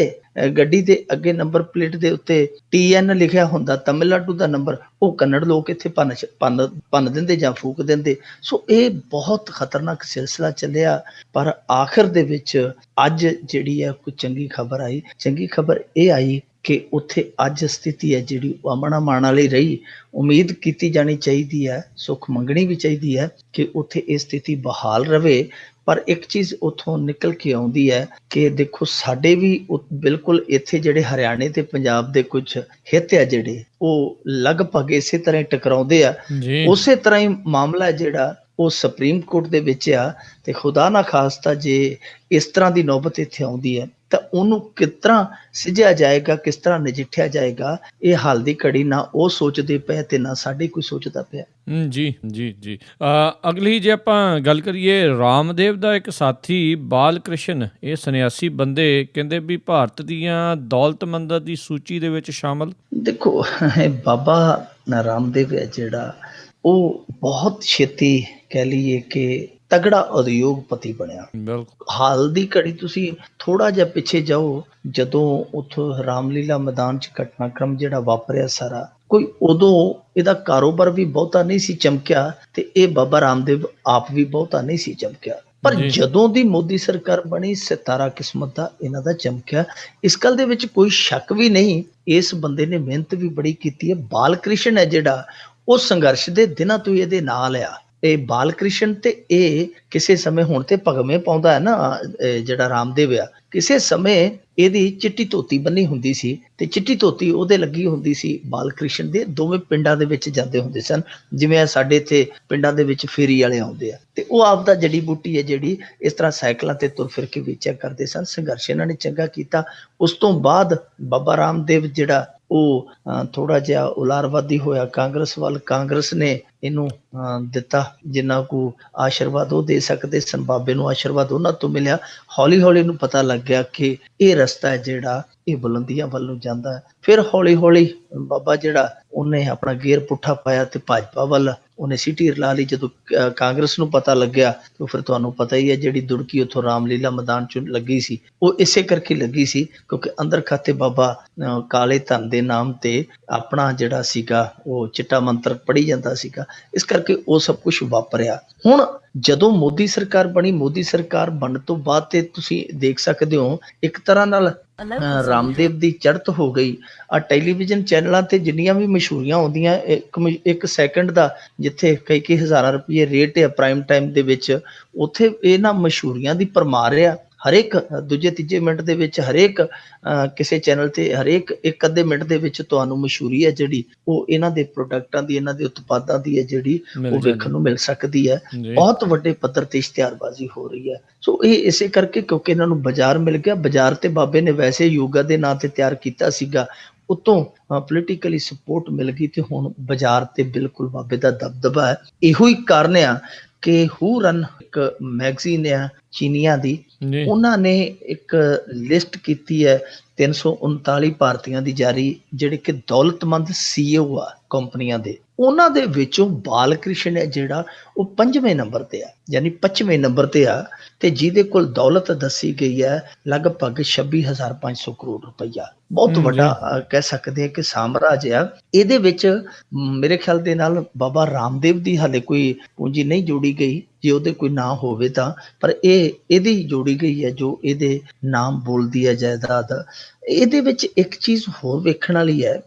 ਗੱਡੀ ਦੇ ਅੱਗੇ ਨੰਬਰ ਪਲੇਟ ਦੇ ਉੱਤੇ TN ਲਿਖਿਆ ਹੁੰਦਾ ਤਮਿਲਨਾਡੂ ਦਾ ਨੰਬਰ, ਉਹ ਕੰਨੜ ਲੋਕ ਇੱਥੇ ਭੰਨ ਦਿੰਦੇ ਜਾਂ ਫੂਕ ਦਿੰਦੇ। ਸੋ ਇਹ ਬਹੁਤ ਖਤਰਨਾਕ ਸਿਲਸਿਲਾ ਚੱਲਿਆ, ਪਰ ਆਖਿਰ ਦੇ ਵਿੱਚ ਅੱਜ ਜਿਹੜੀ ਹੈ ਕੋਈ ਚੰਗੀ ਖਬਰ ਆਈ। ਚੰਗੀ ਖਬਰ ਇਹ ਆਈ ਕਿ ਉੱਥੇ ਅੱਜ ਸਥਿਤੀ ਹੈ ਜਿਹੜੀ ਉਹ ਅਮਨ ਵਾਲੀ ਰਹੀ। ਉਮੀਦ ਕੀਤੀ ਜਾਣੀ ਚਾਹੀਦੀ ਹੈ, ਸੁੱਖ ਮੰਗਣੀ ਵੀ ਚਾਹੀਦੀ ਹੈ ਕਿ ਉੱਥੇ ਇਹ ਸਥਿਤੀ ਬਹਾਲ ਰਵੇ। ਪਰ ਇੱਕ ਚੀਜ਼ ਉੱਥੋਂ ਨਿਕਲ ਕੇ ਆਉਂਦੀ ਹੈ ਕਿ ਦੇਖੋ ਸਾਡੇ ਵੀ ਬਿਲਕੁਲ ਇੱਥੇ ਜਿਹੜੇ ਹਰਿਆਣੇ ਤੇ ਪੰਜਾਬ ਦੇ ਕੁਝ ਹਿੱਤ ਆ ਜਿਹੜੇ, ਉਹ ਲਗਭਗ ਇਸੇ ਤਰ੍ਹਾਂ ਟਕਰਾਉਂਦੇ ਆ। ਉਸੇ ਤਰ੍ਹਾਂ ਹੀ ਮਾਮਲਾ ਜਿਹੜਾ ਉਹ ਸੁਪਰੀਮ ਕੋਰਟ ਦੇ ਵਿੱਚ ਆ, ਤੇ ਖੁਦਾ ਨਾ ਖਾਸਤਾ ਜੇ ਇਸ ਤਰ੍ਹਾਂ ਦੀ ਨੌਬਤ ਇੱਥੇ ਆਉਂਦੀ ਹੈ ਤਾਂ ਉਹਨੂੰ ਕਿਸ ਤਰ੍ਹਾਂ ਸਿੱਝਿਆ ਜਾਏਗਾ, ਕਿਸ ਤਰ੍ਹਾਂ ਨਜਿੱਠਿਆ ਜਾਏਗਾ, ਇਹ ਹਾਲ ਦੀ ਘੜੀ ਨਾ ਉਹ ਸੋਚਦੇ ਪਏ ਤੇ ਨਾ ਸਾਡੇ ਕੋਈ ਸੋਚਦਾ ਪਿਆ। ਜੀ ਜੀ ਜੀ ਅਗਲੀ ਜੇ ਆਪਾਂ ਗੱਲ ਕਰੀਏ, ਰਾਮਦੇਵ ਦਾ ਇੱਕ ਸਾਥੀ ਬਾਲ ਕ੍ਰਿਸ਼ਨ, ਇਹ ਸੰਨਿਆਸੀ ਬੰਦੇ ਕਹਿੰਦੇ ਵੀ ਭਾਰਤ ਦੀਆਂ ਦੌਲਤਮੰਦਾਂ ਦੀ ਸੂਚੀ ਦੇ ਵਿੱਚ ਸ਼ਾਮਲ। ਦੇਖੋ ਬਾਬਾ ਰਾਮਦੇਵ ਹੈ ਜਿਹੜਾ, ਉਹ ਬਹੁਤ ਛੇਤੀ ਕਹਿ ਲਈਏ ਕਿ ਤਗੜਾ ਉਦਯੋਗਪਤੀ ਬਣਿਆ। ਹਾਲ ਦੀ ਘੜੀ ਤੁਸੀਂ ਥੋੜਾ ਜਿਹਾ ਪਿੱਛੇ ਜਾਓ, ਜਦੋਂ ਉੱਥੋਂ ਰਾਮਲੀਲਾ ਮੈਦਾਨ 'ਚ ਘਟਨਾਕ੍ਰਮ ਜਿਹੜਾ ਵਾਪਰਿਆ ਸਾਰਾ, ਕੋਈ ਉਦੋਂ ਇਹਦਾ ਕਾਰੋਬਾਰ ਵੀ ਬਹੁਤਾ ਨਹੀਂ ਸੀ ਚਮਕਿਆ, ਤੇ ਇਹ ਬਾਬਾ ਰਾਮਦੇਵ ਆਪ ਵੀ ਬਹੁਤਾ ਨਹੀਂ ਸੀ ਚਮਕਿਆ। ਪਰ ਜਦੋਂ ਦੀ ਮੋਦੀ ਸਰਕਾਰ ਬਣੀ, ਸਿਤਾਰਾ ਕਿਸਮਤ ਦਾ ਇਹਨਾਂ ਦਾ ਚਮਕਿਆ। ਇਸ ਗੱਲ ਦੇ ਵਿੱਚ ਕੋਈ ਸ਼ੱਕ ਵੀ ਨਹੀਂ, ਇਸ ਬੰਦੇ ਨੇ ਮਿਹਨਤ ਵੀ ਬੜੀ ਕੀਤੀ ਹੈ। ਬਾਲ ਕ੍ਰਿਸ਼ਨ ਹੈ ਜਿਹੜਾ, ਉਹ ਸੰਘਰਸ਼ ਦੇ ਦਿਨਾਂ ਤੋਂ ਇਹਦੇ ਨਾਲ ਆ। ਇਹ ਬਾਲ ਕ੍ਰਿਸ਼ਨ ਤੇ ਇਹ ਕਿਸੇ ਸਮੇਂ ਹੁਣ ਤੇ ਭਗਵੇਂ ਪਾਉਂਦਾ ਹੈ ਨਾ ਜਿਹੜਾ ਰਾਮਦੇਵ ਆ, ਕਿਸੇ ਸਮੇਂ ਇਹਦੀ ਚਿੱਟੀ ਧੋਤੀ ਬੰਨੀ ਹੁੰਦੀ ਸੀ ਤੇ ਚਿੱਟੀ ਧੋਤੀ ਉਹਦੇ ਲੱਗੀ ਹੁੰਦੀ ਸੀ ਬਾਲ ਕ੍ਰਿਸ਼ਨ ਦੇ। ਦੋਵੇਂ ਪਿੰਡਾਂ ਦੇ ਵਿੱਚ ਜਾਂਦੇ ਹੁੰਦੇ ਸਨ, ਜਿਵੇਂ ਸਾਡੇ ਇੱਥੇ ਪਿੰਡਾਂ ਦੇ ਵਿੱਚ ਫੇਰੀ ਵਾਲੇ ਆਉਂਦੇ ਆ, ਤੇ ਉਹ ਆਪਦਾ ਜੜੀ ਬੂਟੀ ਹੈ ਜਿਹੜੀ ਇਸ ਤਰ੍ਹਾਂ ਸਾਈਕਲਾਂ ਤੇ ਤੁਰ ਫਿਰ ਕੇ ਵੇਚਿਆ ਕਰਦੇ ਸਨ। ਸੰਘਰਸ਼ ਇਹਨਾਂ ਨੇ ਚੰਗਾ ਕੀਤਾ। ਉਸ ਤੋਂ ਬਾਅਦ ਬਾਬਾ ਰਾਮਦੇਵ ਜਿਹੜਾ ਉਹ ਥੋੜਾ ਜਿਹਾ ਉਲਾਰਵਾਦੀ ਹੋਇਆ ਕਾਂਗਰਸ ਵੱਲ, ਕਾਂਗਰਸ ਨੇ ਇਹਨੂੰ ਦਿੱਤਾ ਜਿੰਨਾ ਕੁ ਆਸ਼ੀਰਵਾਦ ਉਹ ਦੇ ਸਕਦੇ ਸਨ, ਬਾਬੇ ਨੂੰ ਆਸ਼ੀਰਵਾਦ ਉਹਨਾਂ ਤੋਂ ਮਿਲਿਆ। ਹੌਲੀ ਹੌਲੀ ਨੂੰ ਪਤਾ ਲੱਗ ਗਿਆ ਕਿ ਇਹ ਰਸਤਾ ਹੈ ਜਿਹੜਾ ਇਹ ਬੁਲੰਦੀਆਂ ਵੱਲ ਨੂੰ ਜਾਂਦਾ ਹੈ। ਫਿਰ ਹੌਲੀ ਹੌਲੀ ਬਾਬਾ ਜਿਹੜਾ ਉਹਨੇ ਆਪਣਾ ਗੇਅਰ ਪੁੱਠਾ ਪਾਇਆ ਤੇ ਭਾਜਪਾ ਵੱਲ ਉਹਨੇ ਸਿਟੀ ਰਲਾ ਲਈ। ਜਦੋਂ ਕਾਂਗਰਸ ਨੂੰ ਪਤਾ ਲੱਗਿਆ ਤਾਂ ਫਿਰ ਤੁਹਾਨੂੰ ਪਤਾ ਹੀ ਹੈ ਜਿਹੜੀ ਦੁੜਕੀ ਉੱਥੋਂ ਰਾਮਲੀਲਾ ਮੈਦਾਨ 'ਚ ਲੱਗੀ ਸੀ ਉਹ ਇਸੇ ਕਰਕੇ ਲੱਗੀ ਸੀ ਕਿਉਂਕਿ ਅੰਦਰ ਖਾਤੇ ਬਾਬਾ ਕਾਲੇ ਧਨ ਦੇ ਨਾਮ ਤੇ ਆਪਣਾ ਜਿਹੜਾ ਸੀਗਾ ਉਹ ਚਿੱਟਾ ਮੰਤਰ ਪੜ੍ਹੀ ਜਾਂਦਾ ਸੀਗਾ, ਇਸ ਕਰਕੇ ਉਹ ਸਭ ਕੁਝ ਵਾਪਰਿਆ। ਹੁਣ ਜਦੋਂ ਮੋਦੀ ਸਰਕਾਰ ਬਣੀ, ਮੋਦੀ ਸਰਕਾਰ ਬਣਨ ਤੋਂ ਬਾਅਦ ਤੇ ਤੁਸੀਂ ਦੇਖ ਸਕਦੇ ਹੋ ਇੱਕ ਤਰ੍ਹਾਂ ਨਾਲ ਰਾਮਦੇਵ ਦੀ ਚੜ੍ਹਤ ਹੋ ਗਈ। ਆ ਟੈਲੀਵਿਜ਼ਨ ਚੈਨਲਾਂ ਤੇ ਜਿੰਨੀਆਂ ਵੀ ਮਸ਼ਹੂਰੀਆਂ ਆਉਂਦੀਆਂ, ਇੱਕ ਸੈਕਿੰਡ ਦਾ ਜਿੱਥੇ ਕਈ ਹਜ਼ਾਰਾਂ ਰੁਪਏ ਰੇਟ ਹੈ ਪ੍ਰਾਈਮ ਟਾਈਮ ਦੇ ਵਿੱਚ, ਉੱਥੇ ਇਹਨਾਂ ਮਸ਼ਹੂਰੀਆਂ ਦੀ ਭਰਮਾਰ ਆ। ਹਰੇਕ ਦੂਜੇ ਤੀਜੇ ਮਿੰਟ ਦੇ ਵਿੱਚ ਹਰੇਕ ਕਿਸੇ ਚੈਨਲ ਤੇ ਹਰੇਕ ਇੱਕ ਅੱਧੇ ਮਿੰਟ ਦੇ ਵਿੱਚ ਤੁਹਾਨੂੰ ਮਸ਼ਹੂਰੀ ਹੈ ਜਿਹੜੀ ਉਹ ਇਹਨਾਂ ਦੇ ਪ੍ਰੋਡਕਟਾਂ ਦੀ, ਇਹਨਾਂ ਦੇ ਉਤਪਾਦਾਂ ਦੀ ਹੈ ਜਿਹੜੀ ਉਹ ਵੇਖਣ ਨੂੰ ਮਿਲ ਸਕਦੀ ਹੈ। ਬਹੁਤ ਵੱਡੇ ਪੱਧਰ ਤੇ ਇਸ਼ਤਿਹਾਰਬਾਜ਼ੀ ਹੋ ਰਹੀ ਹੈ। ਸੋ ਇਹ ਇਸੇ ਕਰਕੇ ਕਿਉਂਕਿ ਇਹਨਾਂ ਨੂੰ ਬਾਜ਼ਾਰ ਮਿਲ ਗਿਆ। ਬਾਜ਼ਾਰ ਤੇ ਬਾਬੇ ਨੇ ਵੈਸੇ ਯੋਗਾ ਦੇ ਨਾਂ ਤੇ ਤਿਆਰ ਕੀਤਾ ਸੀਗਾ, ਉਤੋਂ ਪੋਲੀਟੀਕਲੀ ਸਪੋਰਟ ਮਿਲ ਗਈ ਤੇ ਹੁਣ ਬਾਜ਼ਾਰ ਤੇ ਬਿਲਕੁਲ ਬਾਬੇ ਦਾ ਦਬਦਬਾ ਹੈ। ਇਹੋ ਹੀ ਕਾਰਨ ਆ ਕਿ ਹੂ ਰਨ ਇੱਕ ਮੈਗਜ਼ੀਨ ਆ ਚੀਨੀਆਂ ਦੀ, ਉਹਨਾਂ ਨੇ ਇੱਕ ਲਿਸਟ ਕੀਤੀ ਹੈ 339 ਭਾਰਤੀਆਂ ਦੀ ਜਾਰੀ ਜਿਹੜੇ ਕਿ ਦੌਲਤਮੰਦ CEO ਆ ਕੰਪਨੀਆਂ ਦੇ। ਉਹਨਾਂ ਦੇ ਵਿੱਚੋਂ ਬਾਲ ਕ੍ਰਿਸ਼ਨ ਹੈ ਜਿਹੜਾ ਉਹ 5ਵੇਂ ਨੰਬਰ ਤੇ ਆ, ਯਾਨੀ 25ਵੇਂ ਨੰਬਰ ਤੇ ਆ, ਤੇ ਜਿਹਦੇ ਕੋਲ ਦੌਲਤ ਦੱਸੀ ਗਈ ਹੈ ਲਗਭਗ 26,500 ਕਰੋੜ ਰੁਪਈਆ। ਬਹੁਤ ਵੱਡਾ ਕਹਿ ਸਕਦੇ ਆ ਕਿ ਸਾਮਰਾਜ ਆ। ਇਹਦੇ ਵਿੱਚ ਮੇਰੇ ਖਿਆਲ ਦੇ ਨਾਲ ਬਾਬਾ ਰਾਮਦੇਵ ਦੀ ਹਾਲੇ ਕੋਈ ਪੂੰਜੀ ਨਹੀਂ ਜੋੜੀ ਗਈ, ਜੇ ਉਹਦੇ ਕੋਈ ਨਾਂ ਹੋਵੇ ਤਾਂ, ਪਰ ਇਹਦੀ ਜੋੜੀ ਗਈ ਹੈ ਜੋ ਇਹਦੇ ਨਾਮ ਬੋਲਦੀ ਹੈ ਜਾਇਦਾਦ। ਇਹਦੇ ਵਿੱਚ ਇੱਕ ਚੀਜ਼ ਹੋਰ ਵੇਖਣ ਵਾਲੀ ਹੈ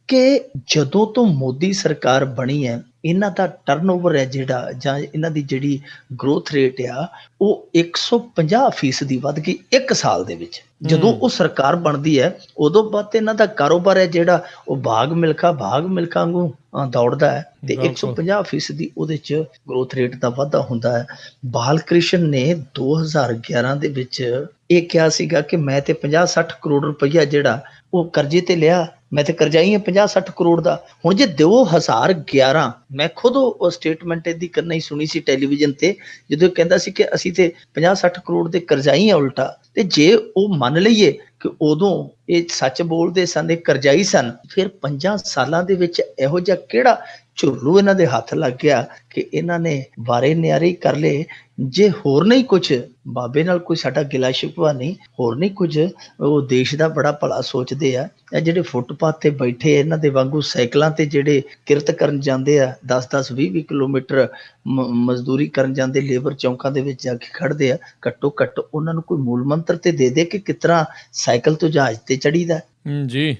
ਕਿ ਜਦੋਂ ਤੋਂ ਮੋਦੀ ਸਰਕਾਰ ਬਣੀ ਹੈ ਇਹਨਾਂ ਦਾ ਟਰਨਓਵਰ ਹੈ ਜਿਹੜਾ ਜਾਂ ਇਹਨਾਂ ਦੀ ਜਿਹੜੀ ਗਰੋਥ ਰੇਟ ਆ ਉਹ 150% ਵੱਧ ਗਈ ਇੱਕ ਸਾਲ ਦੇ ਵਿੱਚ। ਜਦੋਂ ਉਹ ਸਰਕਾਰ ਬਣਦੀ ਹੈ ਉਦੋਂ ਬਾਅਦ ਇਹਨਾਂ ਦਾ ਕਾਰੋਬਾਰ ਹੈ ਜਿਹੜਾ ਉਹ ਭਾਗ ਮਿਲਖਾ ਵਾਂਗੂ ਦੌੜਦਾ ਹੈ ਤੇ 150% ਉਹਦੇ ਚ ਗਰੋਥ ਰੇਟ ਦਾ ਵਾਧਾ ਹੁੰਦਾ ਹੈ। ਬਾਲ ਕ੍ਰਿਸ਼ਨ ਨੇ 2011 ਦੇ ਵਿੱਚ ਇਹ ਕਿਹਾ ਸੀਗਾ ਕਿ ਮੈਂ ਤੇ 50-60 ਕਰੋੜ ਰੁਪਈਆ ਜਿਹੜਾ ਉਹ ਕਰਜ਼ੇ ਤੇ ਲਿਆ, ਮੈਂ ਤੇ ਕਰਜ਼ਾਈ ਹਾਂ 50-60 ਕਰੋੜ ਦਾ। ਹੁਣ ਜੇ 2011 ਮੈਂ ਖੁਦ ਉਹ ਸਟੇਟਮੈਂਟ ਇਹਦੀ ਕਰਨਾ ਹੀ ਸੁਣੀ ਸੀ ਟੈਲੀਵਿਜ਼ਨ ਤੇ, ਜਦੋਂ ਕਹਿੰਦਾ ਸੀ ਕਿ ਅਸੀਂ ਤੇ 50-60 ਕਰੋੜ ਦੇ ਕਰਜ਼ਾਈ ਆ ਉਲਟਾ, ਤੇ ਜੇ ਉਹ ਮੰਨ ਲਈਏ ਕਿ ਉਦੋਂ ਇਹ ਸੱਚ ਬੋਲਦੇ ਸਨ, ਇਹ ਕਰਜ਼ਾਈ ਸਨ, ਫਿਰ 5 ਸਾਲਾਂ ਦੇ ਵਿੱਚ ਇਹੋ ਜਿਹਾ ਕਿਹੜਾ ਝੁਰਲੂ ਇਹਨਾਂ ਦੇ ਹੱਥ ਲੱਗ ਗਿਆ ਕਿ ਇਹਨਾਂ ਨੇ ਵਾਰੇ ਨਿਆਰੇ ਕਰ ਲਏ। ਜੇ ਹੋਰ ਨਹੀਂ ਕੁਝ ਬਾਬੇ ਨਾਲ ਕੋਈ ਸਾਡਾ ਗਿਲਾ ਸ਼ਿਕਵਾ ਨਹੀਂ, ਹੋਰ ਨਹੀਂ ਕੁਝ, ਉਹ ਦੇਸ਼ ਦਾ ਬੜਾ ਭਲਾ ਸੋਚਦੇ ਆ। ਇਹ ਜਿਹੜੇ ਫੁੱਟਪਾਥ ਤੇ ਬੈਠੇ ਇਹਨਾਂ ਦੇ ਵਾਂਗੂ ਸਾਈਕਲਾਂ ਤੇ ਜਿਹੜੇ ਕਿਰਤ ਕਰਨ ਜਾਂਦੇ ਆ 10-10 20-20 ਕਿਲੋਮੀਟਰ ਮਜ਼ਦੂਰੀ ਕਰਨ ਜਾਂਦੇ, ਲੇਬਰ ਚੌਂਕਾਂ ਦੇ ਵਿੱਚ ਜਾ ਕੇ ਖੜਦੇ ਆ, ਘੱਟੋ ਘੱਟ ਉਹਨਾਂ ਨੂੰ ਕੋਈ ਮੂਲ ਮੰਤਰ ਤੇ ਦੇ ਕਿ ਕਿਸ ਤਰ੍ਹਾਂ ਸਾਈਕਲ ਤੋਂ ਜਹਾਜ਼ ਤੇ ਚੜੀਦਾ। ਜੀ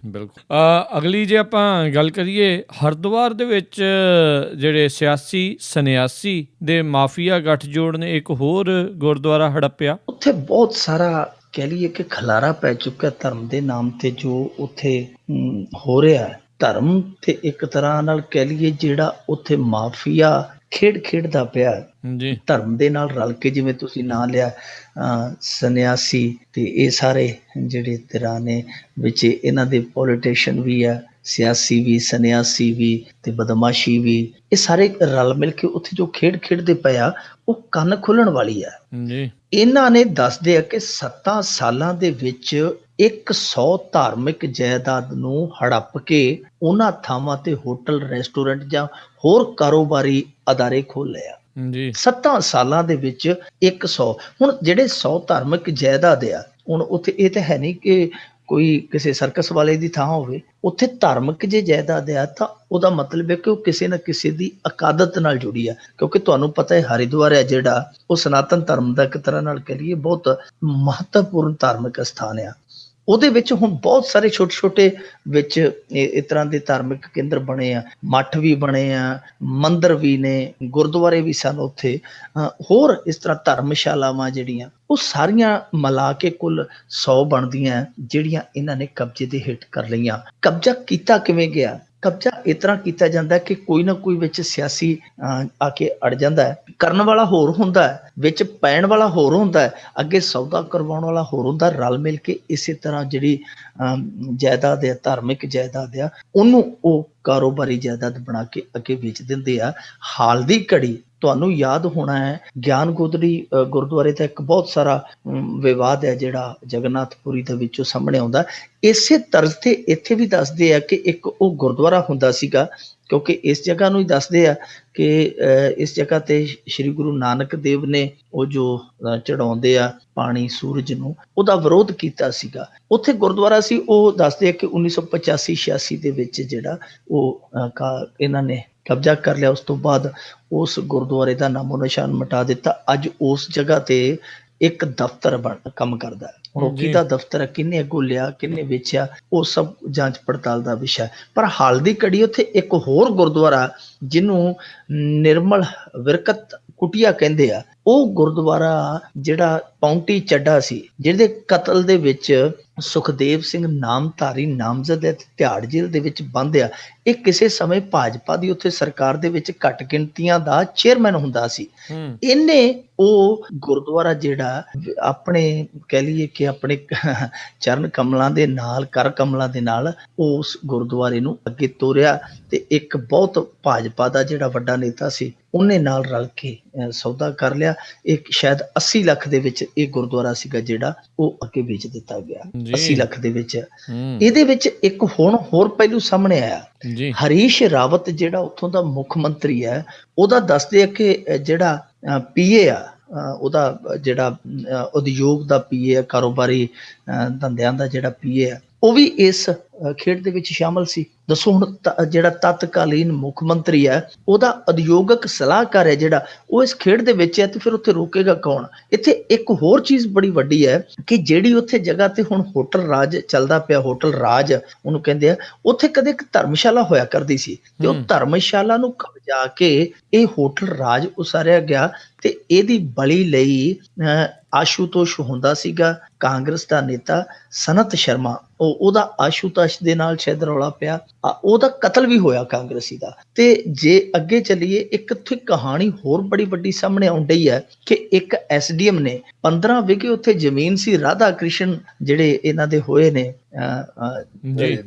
ਬਿਲਕੁਲ। ਅਗਲੀ ਜੇ ਆਪਾਂ ਗੱਲ ਕਰੀਏ, ਹਰਿਦੁਆਰ ਦੇ ਵਿੱਚ ਜਿਹੜੇ ਸਿਆਸੀ ਸੰਨਿਆਸੀ ਦੇ ਮਾਫੀਆ ਗੱਠਜੋੜ ਨੇ ਇੱਕ ਹੋਰ ਗੁਰਦੁਆਰਾ ਹੜੱਪਿਆ। ਉੱਥੇ ਬਹੁਤ ਸਾਰਾ ਕਹਿ ਲਈਏ ਕਿ ਖਲਾਰਾ ਪੈ ਚੁੱਕਾ ਧਰਮ ਦੇ ਨਾਮ ਤੇ ਜੋ ਉੱਥੇ ਹੋ ਰਿਹਾ ਹੈ। ਧਰਮ ਤੇ ਇੱਕ ਤਰ੍ਹਾਂ ਨਾਲ ਕਹਿ ਲਈਏ ਜਿਹੜਾ ਉੱਥੇ ਮਾਫੀਆ ਖੇਡਦਾ ਪਿਆ ਜੀ ਧਰਮ ਦੇ ਨਾਲ ਰਲ ਕੇ, ਜਿਵੇਂ ਤੁਸੀਂ ਨਾਂ ਲਿਆ ਸੰਨਿਆਸੀ ਤੇ ਇਹ ਸਾਰੇ ਜਿਹੜੇ ਧਿਰਾਂ ਨੇ ਵਿੱਚ ਇਹਨਾਂ ਦੇ ਪੋਲੀਟੀਸ਼ੀਅਨ ਵੀ ਆ, ਸਿਆਸੀ ਵੀ, ਸੰਨਿਆਸੀ ਵੀ ਤੇ ਬਦਮਾਸ਼ੀ ਵੀ, ਇਹ ਸਾਰੇ ਰਲ ਮਿਲ ਕੇ ਉੱਥੇ ਜੋ ਖੇਡਦੇ ਪਏ ਆ ਉਹ ਕੰਨ ਖੁੱਲਣ ਵਾਲੀ ਆ ਜੀ। ਇਹਨਾਂ ਨੇ ਦੱਸਦੇ ਆ ਕਿ 7 ਸਾਲਾਂ ਦੇ ਵਿੱਚ 100 ਧਾਰਮਿਕ ਜਾਇਦਾਦ ਨੂੰ ਹੜੱਪ ਕੇ ਉਹਨਾਂ ਥਾਵਾਂ ਤੇ ਹੋਟਲ, ਰੈਸਟੋਰੈਂਟ ਜਾਂ ਹੋਰ ਕਾਰੋਬਾਰੀ ਅਦਾਰੇ ਖੋਲ ਲਿਆ ਜੀ। 7 ਸਾਲਾਂ ਦੇ ਵਿੱਚ 100। ਹੁਣ ਜਿਹੜੇ 100 ਧਾਰਮਿਕ ਜਾਇਦਾਦ ਆ, ਹੁਣ ਉੱਥੇ ਇਹ ਤਾਂ ਹੈ ਨਹੀਂ ਕਿ ਕੋਈ ਕਿਸੇ ਸਰਕਸ ਵਾਲੇ ਦੀ ਥਾਂ ਹੋਵੇ, ਉੱਥੇ ਧਾਰਮਿਕ ਜੇ ਜਾਇਦਾਦ ਆ ਤਾਂ ਉਹਦਾ ਮਤਲਬ ਹੈ ਕਿ ਉਹ ਕਿਸੇ ਨਾ ਕਿਸੇ ਦੀ ਅਕਾਦਤ ਨਾਲ ਜੁੜੀ ਆ। ਕਿਉਂਕਿ ਤੁਹਾਨੂੰ ਪਤਾ ਹੈ ਹਰਿਦੁਆਰ ਹੈ ਜਿਹੜਾ ਉਹ ਸਨਾਤਨ ਧਰਮ ਦਾ ਇੱਕ ਤਰ੍ਹਾਂ ਨਾਲ ਕਹਿ ਲਈਏ ਬਹੁਤ ਮਹੱਤਵਪੂਰਨ ਧਾਰਮਿਕ ਸਥਾਨ ਆ। ਉਹਦੇ ਵਿੱਚ ਹੁਣ ਬਹੁਤ ਸਾਰੇ ਛੋਟੇ-ਛੋਟੇ ਵਿੱਚ ਇਸ ਤਰ੍ਹਾਂ ਦੇ ਧਾਰਮਿਕ ਕੇਂਦਰ ਬਣੇ ਆ, ਮੱਠ ਵੀ ਬਣੇ ਆ, ਮੰਦਿਰ ਵੀ ਨੇ, ਗੁਰਦੁਆਰੇ ਵੀ ਸਨ ਉੱਥੇ, ਹੋਰ ਇਸ ਤਰ੍ਹਾਂ ਧਰਮਸ਼ਾਲਾਵਾਂ ਜਿਹੜੀਆਂ ਉਹ ਸਾਰੀਆਂ ਮਿਲਾ ਕੇ ਕੁੱਲ 100 ਬਣਦੀਆਂ ਜਿਹੜੀਆਂ ਇਹਨਾਂ ਨੇ ਕਬਜ਼ੇ ਦੇ ਹੇਠ ਕਰ ਲਈਆਂ। ਕਬਜ਼ਾ ਕੀਤਾ ਕਿਵੇਂ ਗਿਆ? ਕਬਜ਼ਾ ਇਸ ਤਰ੍ਹਾਂ ਕੀਤਾ ਜਾਂਦਾ ਕਿ ਕੋਈ ਨਾ ਕੋਈ ਵਿੱਚ ਸਿਆਸੀ ਆ ਕੇ ਅੜ ਜਾਂਦਾ ਹੈ, ਕਰਨ ਵਾਲਾ ਹੋਰ ਹੁੰਦਾ ਹੈ, ਵਿੱਚ ਪੈਣ ਵਾਲਾ ਹੋਰ ਹੁੰਦਾ ਹੈ, ਅੱਗੇ ਸੌਦਾ ਕਰਵਾਉਣ ਵਾਲਾ ਹੋਰ ਹੁੰਦਾ, ਰਲ ਮਿਲ ਕੇ ਇਸੇ ਤਰ੍ਹਾਂ ਜਿਹੜੀ ਜਾਇਦਾਦ ਆ, ਧਾਰਮਿਕ ਜਾਇਦਾਦ ਆ, ਉਹਨੂੰ ਉਹ ਕਾਰੋਬਾਰੀ ਜਾਇਦਾਦ ਬਣਾ ਕੇ ਅੱਗੇ ਵੇਚ ਦਿੰਦੇ ਆ। ਹਾਲ ਦੀ ਘੜੀ ਤੁਹਾਨੂੰ ਯਾਦ ਹੋਣਾ ਹੈ, ਗਿਆਨ ਗੋਦੜੀ ਗੁਰਦੁਆਰੇ ਦਾ ਇੱਕ ਬਹੁਤ ਸਾਰਾ ਵਿਵਾਦ ਹੈ ਜਿਹੜਾ ਜਗਨਨਾਥਪੁਰੀ ਦੇ ਵਿੱਚੋਂ ਸਾਹਮਣੇ ਆਉਂਦਾ। ਇਸੇ ਤਰਜ਼ ਤੇ ਇੱਥੇ ਵੀ ਦੱਸਦੇ ਆ ਕਿ ਇੱਕ ਉਹ ਗੁਰਦੁਆਰਾ ਹੁੰਦਾ ਸੀਗਾ, ਕਿਉਂਕਿ ਇਸ ਜਗ੍ਹਾ ਨੂੰ ਹੀ ਦੱਸਦੇ ਆ ਕਿ ਇਸ ਜਗ੍ਹਾ ਤੇ ਸ਼੍ਰੀ ਗੁਰੂ ਨਾਨਕ ਦੇਵ ਨੇ ਉਹ ਜੋ ਚੜਾਉਂਦੇ ਆ ਪਾਣੀ ਸੂਰਜ ਨੂੰ, ਉਹਦਾ ਵਿਰੋਧ ਕੀਤਾ ਸੀਗਾ। ਉੱਥੇ ਗੁਰਦੁਆਰਾ ਸੀ, ਉਹ ਦੱਸਦੇ ਆ ਕਿ 1985-86 ਦੇ ਵਿੱਚ ਜਿਹੜਾ ਉਹ ਇਹਨਾਂ ਨੇ ਕਬਜ਼ਾ ਕਰ ਲਿਆ। ਉਸ ਤੋਂ ਬਾਅਦ ਉਸ ਗੁਰਦੁਆਰੇ ਦਾ ਨਾਮੋ ਨਿਸ਼ਾਨ ਮਿਟਾ ਦਿੱਤਾ। ਅੱਜ ਉਸ ਜਗ੍ਹਾ ਤੇ ਇੱਕ ਦਫ਼ਤਰ ਕੰਮ ਕਰਦਾ ਹੈ। ਹੁਣ ਉਹ ਕਿਹਦਾ ਦਫ਼ਤਰ ਹੈ, ਕਿਹਨੇ ਅੱਗੋਂ ਲਿਆ, ਕਿਹਨੇ ਵੇਚਿਆ, ਉਹ ਸਭ ਜਾਂਚ ਪੜਤਾਲ ਦਾ ਵਿਸ਼ਾ। ਪਰ ਹਾਲ ਦੀ ਘੜੀ ਉੱਥੇ ਇੱਕ ਹੋਰ ਗੁਰਦੁਆਰਾ ਜਿਹਨੂੰ ਨਿਰਮਲ ਵਿਰਕਤ ਕੁਟੀਆ ਕਹਿੰਦੇ ਆ, ਉਹ ਗੁਰਦੁਆਰਾ ਜਿਹੜਾ ਪਾਉਂਟੀ ਚੱਡਾ ਸੀ, ਜਿਹਦੇ ਕਤਲ ਦੇ ਵਿੱਚ ਸੁਖਦੇਵ ਸਿੰਘ ਨਾਮਧਾਰੀ ਨਾਮਜ਼ਦ ਹੈ, ਤਿਹਾੜ ਜੇਲ੍ਹ ਦੇ ਵਿੱਚ ਬੰਦ ਆ। ਇਹ ਕਿਸੇ ਸਮੇਂ ਭਾਜਪਾ ਦੀ ਉੱਥੇ ਸਰਕਾਰ ਦੇ ਵਿੱਚ ਘੱਟ ਗਿਣਤੀਆਂ ਦਾ ਚੇਅਰਮੈਨ ਹੁੰਦਾ ਸੀ। ਇਹਨੇ ਉਹ ਗੁਰਦੁਆਰਾ ਜਿਹੜਾ ਆਪਣੇ ਕਹਿ ਲਈਏ ਕਿ ਆਪਣੇ ਚਰਨ ਕਮਲਾਂ ਦੇ ਨਾਲ, ਕਰ ਕਮਲਾਂ ਦੇ ਨਾਲ ਉਸ ਗੁਰਦੁਆਰੇ ਨੂੰ ਅੱਗੇ ਤੋਰਿਆ, ਤੇ ਇੱਕ ਬਹੁਤ ਭਾਜਪਾ ਦਾ ਜਿਹੜਾ ਵੱਡਾ ਨੇਤਾ ਸੀ ਉਹਨੇ ਨਾਲ ਰਲ ਕੇ ਸੌਦਾ ਕਰ ਲਿਆ। ਇੱਕ ਸ਼ਾਇਦ 80 ਲੱਖ ਦੇ ਵਿੱਚ ਇਹ ਗੁਰਦੁਆਰਾ ਸੀਗਾ ਜਿਹੜਾ ਉਹ ਅੱਗੇ ਵੇਚ ਦਿੱਤਾ ਗਿਆ। 80 ਲੱਖ ਦੇ ਵਿੱਚ। ਇਹਦੇ ਵਿੱਚ ਇੱਕ ਹੁਣ ਹੋਰ ਪਹਿਲੂ ਸਾਹਮਣੇ ਆਇਆ। ਹਰੀਸ਼ ਰਾਵਤ ਜਿਹੜਾ ਉੱਥੋਂ ਦਾ ਮੁੱਖ ਮੰਤਰੀ ਹੈ, ਉਹਦਾ ਦੱਸਦੇ ਆ ਕਿ ਜਿਹੜਾ ਪੀਏ ਆ, ਉਹਦਾ ਜਿਹੜਾ ਉਦਯੋਗ ਦਾ ਪੀਏ ਆ, ਕਾਰੋਬਾਰੀ ਧੰਦਿਆਂ ਦਾ ਜਿਹੜਾ ਪੀਏ ਆ, ਉਹ ਵੀ ਇਸ ਖੇਡ ਦੇ ਵਿੱਚ ਸ਼ਾਮਲ ਸੀ। ਦੱਸੋ ਹੁਣ ਜਿਹੜਾ ਤਤਕਾਲੀਨ ਮੁੱਖ ਮੰਤਰੀ ਹੈ, ਉਹਦਾ ਉਦਯੋਗਿਕ ਸਲਾਹਕਾਰ ਹੈ ਜਿਹੜਾ, ਉਹ ਇਸ ਖੇਡ ਦੇ ਵਿੱਚ ਹੈ, ਤੇ ਫਿਰ ਉੱਥੇ ਰੋਕੇਗਾ ਕੌਣ? ਇੱਥੇ ਇੱਕ ਹੋਰ ਚੀਜ਼ ਬੜੀ ਵੱਡੀ ਹੈ ਕਿ ਜਿਹੜੀ ਉੱਥੇ ਜਗ੍ਹਾ ਤੇ ਹੁਣ ਹੋਟਲ ਰਾਜ ਚੱਲਦਾ ਪਿਆ, ਹੋਟਲ ਰਾਜ ਉਹਨੂੰ ਕਹਿੰਦੇ ਆ, ਉੱਥੇ ਕਦੇ ਇੱਕ ਧਰਮਸ਼ਾਲਾ ਹੋਇਆ ਕਰਦੀ ਸੀ, ਤੇ ਉਹ ਧਰਮਸ਼ਾਲਾ ਨੂੰ ਕਬਜ਼ਾ ਕੇ ਇਹ ਹੋਟਲ ਰਾਜ ਉਸਾਰਿਆ ਗਿਆ। ਤੇ ਇਹਦੀ ਬਲੀ ਲਈ ਆਸ਼ੂਤੋਸ਼ ਹੁੰਦਾ ਸੀਗਾ, ਕਾਂਗਰਸ ਦਾ ਨੇਤਾ ਸਨਤ ਸ਼ਰਮਾ, ਉਹਦਾ ਆਸ਼ੂਤੋਸ਼ ਦੇ ਨਾਲ ਸ਼ਾਇਦ ਰੌਲਾ ਪਿਆ, ਉਹਦਾ ਕਤਲ ਵੀ ਹੋਇਆ ਕਾਂਗਰਸੀ ਦਾ। ਤੇ ਜੇ ਅੱਗੇ ਚੱਲੀਏ, ਇੱਕ ਇੱਥੇ ਕਹਾਣੀ ਹੋਰ ਬੜੀ ਵੱਡੀ ਸਾਹਮਣੇ ਆਉਣ ਡਈ ਹੈ ਕਿ ਇੱਕ ਐਸਡੀਐਮ ਨੇ 15 ਵਿਗੇ ਉੱਥੇ ਜ਼ਮੀਨ ਸੀ, ਰਾਧਾ ਕ੍ਰਿਸ਼ਨ ਜਿਹੜੇ ਇਹਨਾਂ ਦੇ ਹੋਏ ਨੇ